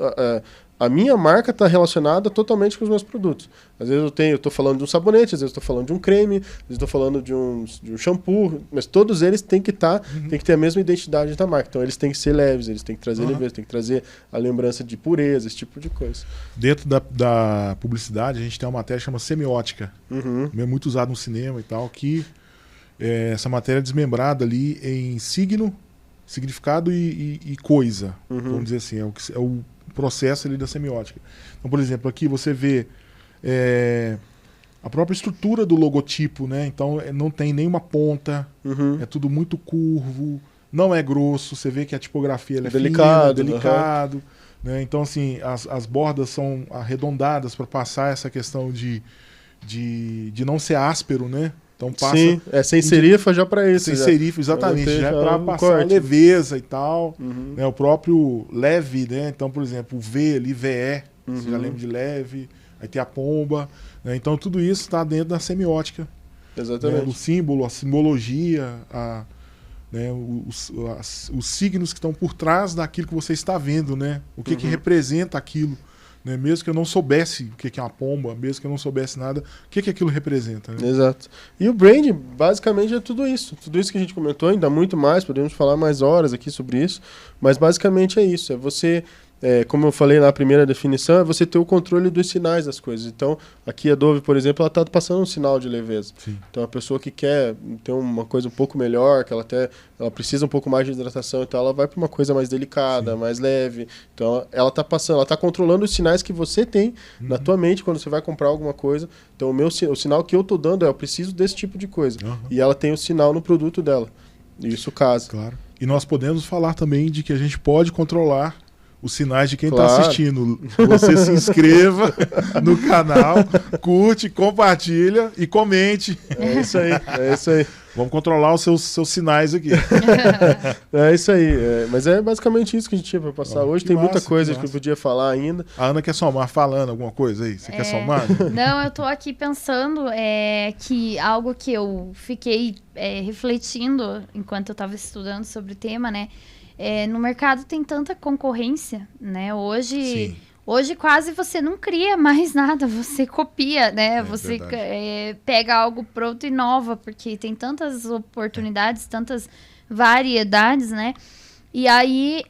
A minha marca está relacionada totalmente com os meus produtos. Às vezes eu estou falando de um sabonete, às vezes eu estou falando de um creme, às vezes estou falando de um shampoo, mas todos eles têm que ter a mesma identidade da marca. Então eles têm que ser leves, eles têm que trazer leveza, têm que trazer a lembrança de pureza, esse tipo de coisa. Dentro da publicidade, a gente tem uma matéria que chama semiótica, é muito usado no cinema e tal, que essa matéria é desmembrada ali em signo, significado e coisa, vamos dizer assim, é o processo ali da semiótica. Então, por exemplo, aqui você vê a própria estrutura do logotipo, né? Então não tem nenhuma ponta, é tudo muito curvo, não é grosso, você vê que a tipografia ela é delicado, fina, delicado. Né? Então, assim, as bordas são arredondadas para passar essa questão de não ser áspero, né? Então passa... Sim, sem serifa já para isso. Sem serifa, exatamente, já é para passar a leveza e tal. Né? O próprio leve, né? Então, por exemplo, o V ali, VE, você já lembra de leve, aí tem a pomba. Né? Então, tudo isso está dentro da semiótica. Exatamente. Né? O símbolo, a simbologia, né? os signos que estão por trás daquilo que você está vendo, né? O que representa aquilo. Né? Mesmo que eu não soubesse o que é uma pomba, mesmo que eu não soubesse nada, o que aquilo representa. Né? Exato. E o brand, basicamente, é tudo isso. Tudo isso que a gente comentou, ainda muito mais, podemos falar mais horas aqui sobre isso, mas basicamente é isso. É você, como eu falei na primeira definição, é você ter o controle dos sinais das coisas. Então, aqui a Dove, por exemplo, ela está passando um sinal de leveza. Sim. Então, a pessoa que quer ter uma coisa um pouco melhor, que ela precisa um pouco mais de hidratação, então ela vai para uma coisa mais delicada, mais leve. Então, ela está passando, ela está controlando os sinais que você tem na tua mente quando você vai comprar alguma coisa. Então, o sinal que eu estou dando eu preciso desse tipo de coisa. E ela tem o sinal no produto dela. E isso casa. Claro. E nós podemos falar também de que a gente pode controlar os sinais de quem está assistindo. Você se inscreva no canal, curte, compartilha e comente. É isso aí, é isso aí. Vamos controlar os seus sinais aqui. É isso aí. Mas é basicamente isso que a gente tinha para passar hoje. Tem muita coisa que eu podia falar ainda. A Ana quer somar falando alguma coisa aí? Você quer somar? Não, eu tô aqui pensando que algo que eu fiquei refletindo enquanto eu estava estudando sobre o tema, né? No mercado tem tanta concorrência, né? Hoje quase você não cria mais nada, você copia, né? Você pega algo pronto e inova, porque tem tantas oportunidades, tantas variedades, né? E aí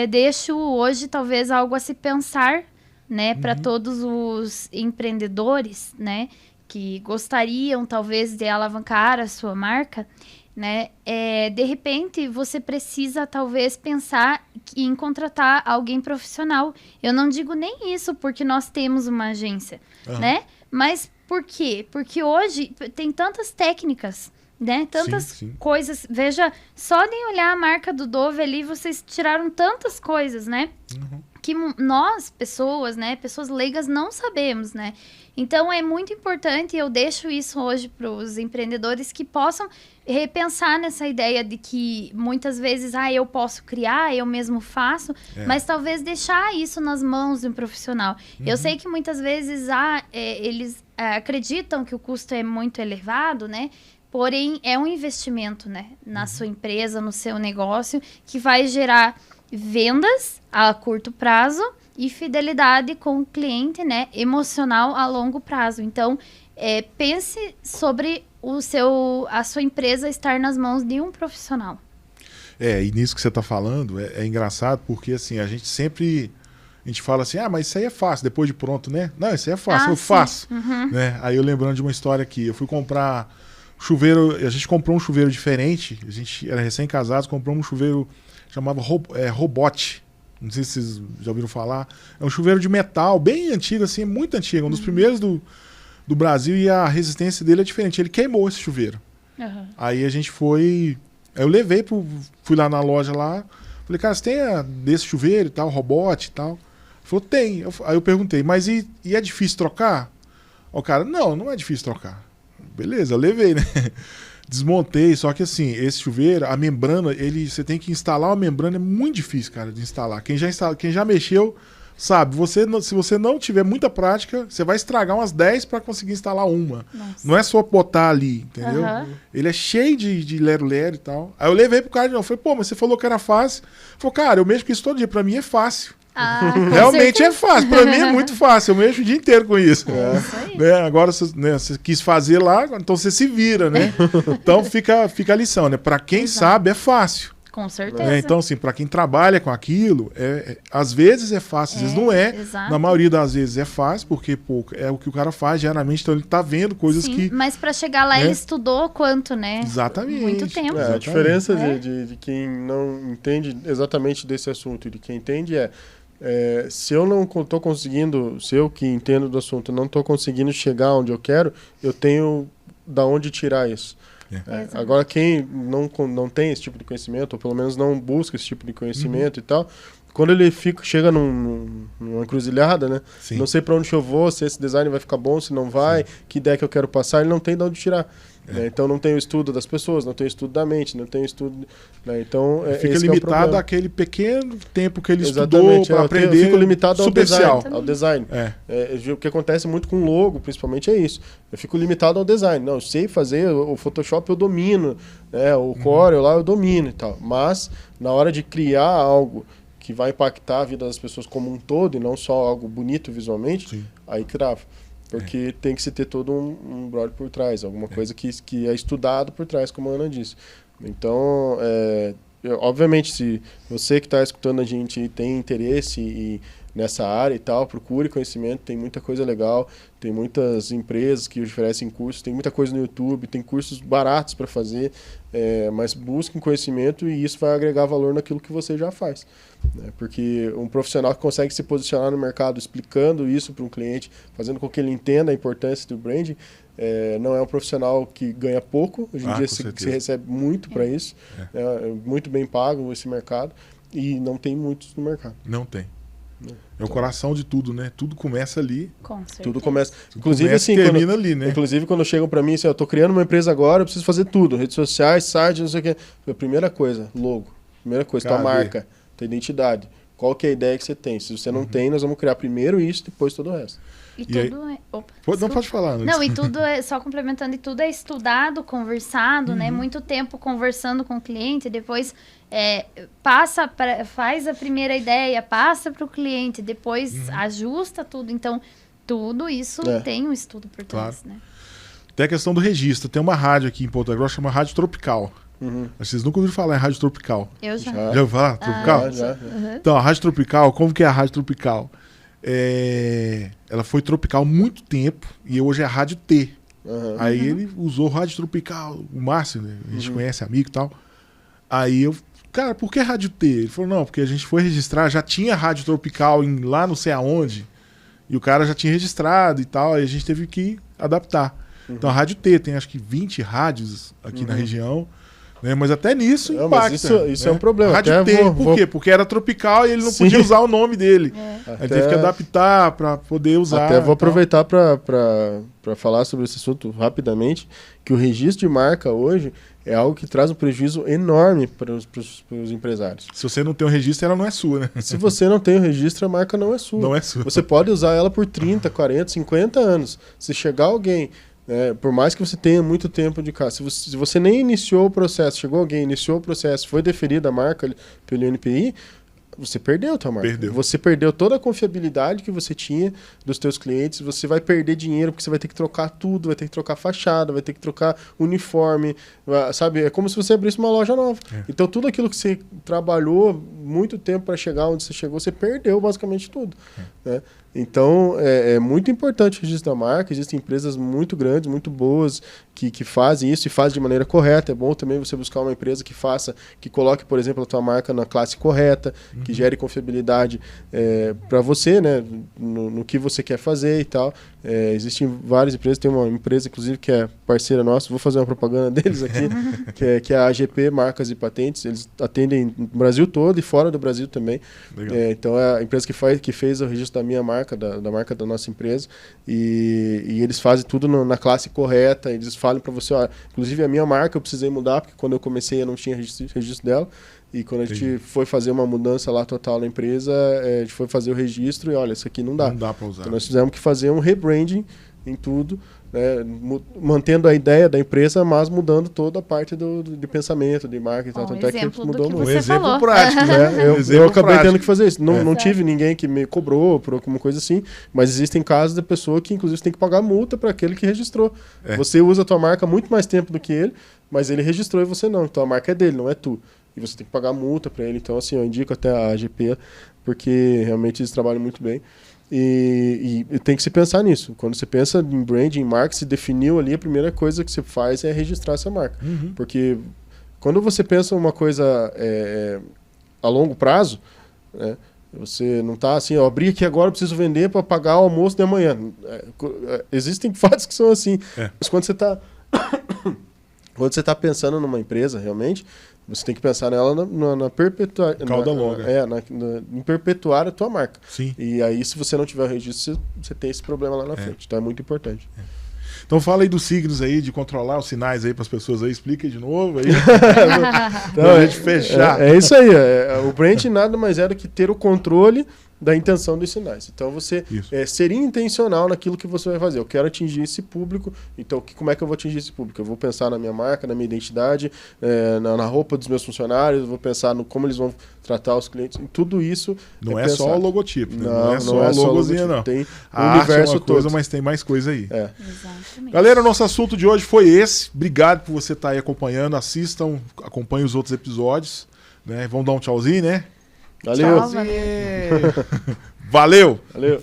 deixo hoje talvez algo a se pensar, né? Para todos os empreendedores, né? Que gostariam talvez de alavancar a sua marca, né? De repente, você precisa talvez pensar em contratar alguém profissional. Eu não digo nem isso porque nós temos uma agência, né? Mas por quê? Porque hoje tem tantas técnicas, né? Tantas coisas. Veja, só de olhar a marca do Dove ali, vocês tiraram tantas coisas, né? Que nós, pessoas, né? Pessoas leigas não sabemos, né? Então, é muito importante, eu deixo isso hoje para os empreendedores que possam repensar nessa ideia de que muitas vezes, eu posso criar, eu mesmo faço, mas talvez deixar isso nas mãos de um profissional. Eu sei que muitas vezes eles acreditam que o custo é muito elevado, né? Porém, é um investimento, né? Na sua empresa, no seu negócio, que vai gerar vendas a curto prazo e fidelidade com o cliente, né, emocional a longo prazo. Então, pense sobre a sua empresa estar nas mãos de um profissional. E nisso que você está falando, é engraçado porque, assim, a gente fala assim, mas isso aí é fácil, depois de pronto, né? Não, isso aí é fácil, eu faço. Né? Aí eu lembrando de uma história aqui, eu fui comprar chuveiro, a gente comprou um chuveiro diferente, a gente era recém-casados, comprou um chuveiro, chamava Robot. Não sei se vocês já ouviram falar. É um chuveiro de metal, bem antigo, assim, muito antigo. Um dos primeiros do Brasil e a resistência dele é diferente. Ele queimou esse chuveiro. Aí a gente foi... Eu fui lá na loja lá. Falei, cara, você tem desse chuveiro e tal, Robot e tal? Ele falou, tem. Aí eu perguntei, mas e é difícil trocar? O cara, não é difícil trocar. Beleza, eu levei, né? Desmontei, só que assim, esse chuveiro, a membrana, você tem que instalar uma membrana, é muito difícil, cara, de instalar. Quem já mexeu, sabe, se você não tiver muita prática, você vai estragar umas 10 para conseguir instalar uma. Nossa. Não é só botar ali, entendeu? Ele é cheio de lero-lero e tal. Aí eu levei pro cara de novo, falei, mas você falou que era fácil. Ele falou, cara, eu mexo com isso todo dia, pra mim é fácil. Realmente é fácil, pra mim é muito fácil, eu mexo o dia inteiro com isso. Né? Agora você quis fazer lá, então você se vira, né? Então fica a lição, né? Pra quem sabe é fácil. Com certeza. Né? Então, assim, pra quem trabalha com aquilo, às vezes é fácil, às vezes não é. Exato. Na maioria das vezes é fácil, porque é o que o cara faz diariamente, então ele tá vendo coisas que... Mas pra chegar lá ele estudou quanto, né? Exatamente. Muito tempo. A diferença de quem não entende exatamente desse assunto e de quem entende se eu não estou conseguindo, se eu que entendo do assunto não estou conseguindo chegar onde eu quero, eu tenho da onde tirar isso. Agora, quem não tem esse tipo de conhecimento, ou pelo menos não busca esse tipo de conhecimento e tal, quando ele chega numa encruzilhada, né? Não sei para onde eu vou, se esse design vai ficar bom, se não vai, que ideia que eu quero passar, ele não tem de onde tirar. Então não tem o estudo das pessoas, não tem o estudo da mente, não tem o estudo... Né? Então, fica limitado àquele pequeno tempo que ele estudou para aprender. Fico limitado ao design. O que acontece muito com logo, principalmente, é isso. Eu fico limitado ao design. Não, eu sei fazer, o Photoshop eu domino, né? O Corel lá eu domino e tal. Mas, na hora de criar algo que vai impactar a vida das pessoas como um todo, e não só algo bonito visualmente, aí crava. Porque tem que se ter todo um brolho por trás, alguma coisa que é estudado por trás, como a Ana disse. Então, obviamente, se você que está escutando a gente tem interesse nessa área e tal, procure conhecimento, tem muita coisa legal, tem muitas empresas que oferecem cursos, tem muita coisa no YouTube, tem cursos baratos para fazer, mas busquem conhecimento e isso vai agregar valor naquilo que você já faz. Né? Porque um profissional que consegue se posicionar no mercado explicando isso para um cliente, fazendo com que ele entenda a importância do branding, não é um profissional que ganha pouco, hoje em dia se recebe muito para isso, é muito bem pago esse mercado e não tem muitos no mercado. Não tem. É o coração de tudo, né? Tudo começa ali. Com certeza. Tudo começa. Inclusive, assim, termina ali, né? Inclusive, quando chegam para mim, assim, eu tô criando uma empresa agora, eu preciso fazer tudo. Redes sociais, site, não sei o quê. A primeira coisa, logo. Primeira coisa, tua marca, tua identidade. Qual que é a ideia que você tem? Se você não tem, nós vamos criar primeiro isso, depois todo o resto. E tudo aí... Opa, não pode falar. Não, e tudo só complementando, e tudo é estudado, conversado, né? Muito tempo conversando com o cliente, depois faz a primeira ideia, passa para o cliente, depois ajusta tudo. Então, tudo isso tem um estudo por trás, né? Tem a questão do registro. Tem uma rádio aqui em Ponta Grossa, chama Rádio Tropical. Vocês nunca ouviram falar em Rádio Tropical? Eu já. Já ouviu falar? Tropical? Já. Então, a Rádio Tropical, como que é a Rádio Tropical? Ela foi Tropical há muito tempo e hoje é a Rádio T. Aí ele usou Rádio Tropical, o Márcio, né? A gente conhece, amigo e tal. Aí eu, cara, por que Rádio T? Ele falou, não, porque a gente foi registrar, já tinha Rádio Tropical lá não sei aonde, e o cara já tinha registrado e tal, aí a gente teve que adaptar. Então a Rádio T tem acho que 20 rádios aqui na região. Né? Mas até nisso não, impacta. Isso né? é um problema. Rádio T, por quê? Porque era tropical e ele não podia usar o nome dele. Aí teve que adaptar para poder usar. Até vou aproveitar para falar sobre esse assunto rapidamente, que o registro de marca hoje é algo que traz um prejuízo enorme para os empresários. Se você não tem o registro, ela não é sua, né? Se você não tem o registro, a marca não é sua. Não é sua. Você pode usar ela por 30, 40, 50 anos. Se chegar alguém... por mais que você tenha muito tempo de casa, se você nem iniciou o processo, chegou alguém, iniciou o processo, foi deferida a marca pelo INPI, você perdeu a tua marca. Você perdeu toda a confiabilidade que você tinha dos teus clientes, você vai perder dinheiro porque você vai ter que trocar tudo, vai ter que trocar fachada, vai ter que trocar uniforme, sabe? É como se você abrisse uma loja nova. Então tudo aquilo que você trabalhou muito tempo para chegar onde você chegou, você perdeu basicamente tudo. Né? Então, é muito importante o registro da marca. Existem empresas muito grandes, muito boas, que fazem isso e fazem de maneira correta. É bom também você buscar uma empresa que faça, que coloque, por exemplo, a tua marca na classe correta, que gere confiabilidade para você, né, no que você quer fazer e tal. Existem várias empresas, tem uma empresa, inclusive, que é parceira nossa, vou fazer uma propaganda deles aqui, que é a AGP Marcas e Patentes. Eles atendem no Brasil todo e fora do Brasil também. Então, é a empresa que fez o registro da minha marca, da marca da nossa empresa, e eles fazem tudo na classe correta. Eles falam para você, ó, inclusive a minha marca eu precisei mudar, porque quando eu comecei eu não tinha registro dela, e quando a gente foi fazer uma mudança lá total na empresa, a gente foi fazer o registro e olha, isso aqui não dá. Não dá para usar. Então nós tivemos que fazer um rebranding em tudo, né, mantendo a ideia da empresa, mas mudando toda a parte de pensamento, de marketing, tal, tanto é que mudou muito. Um exemplo prático, né? Eu acabei tendo que fazer isso. Não tive ninguém que me cobrou por alguma coisa assim, mas existem casos de pessoa que inclusive tem que pagar multa para aquele que registrou. Você usa a tua marca muito mais tempo do que ele, mas ele registrou e você não. Então a marca é dele, não é tu. E você tem que pagar multa para ele. Então assim, eu indico até a AGP, porque realmente eles trabalham muito bem. E tem que se pensar nisso. Quando você pensa em branding, em marca, se definiu ali, a primeira coisa que você faz é registrar essa marca. Porque quando você pensa uma coisa a longo prazo, né, você não está assim, abri aqui agora, eu preciso vender para pagar o almoço de amanhã. Existem fatos que são assim. Mas quando você está pensando numa empresa, realmente, você tem que pensar nela na perpetuar. Cauda longa. Em perpetuar a tua marca. Sim. E aí, se você não tiver o registro, você tem esse problema lá na frente. Então é muito importante. Então fala aí dos signos aí, de controlar os sinais aí para as pessoas aí. Explica aí de novo aí. Então, a gente fechar. É isso aí. O branding nada mais é do que ter o controle da intenção dos sinais. Então você seria intencional naquilo que você vai fazer. Eu quero atingir esse público, então como é que eu vou atingir esse público? Eu vou pensar na minha marca, na minha identidade, na roupa dos meus funcionários, eu vou pensar no como eles vão tratar os clientes, e tudo isso não é só o logotipo, né? Não é só a logozinha, não. Tem a o universo arte é uma coisa, todo. mas tem mais coisa aí. Exatamente. Galera, nosso assunto de hoje foi esse. Obrigado por você estar aí acompanhando. Assistam, acompanhem os outros episódios. Né? Vamos dar um tchauzinho, né? Valeu. Tchau, Valeu! Valeu.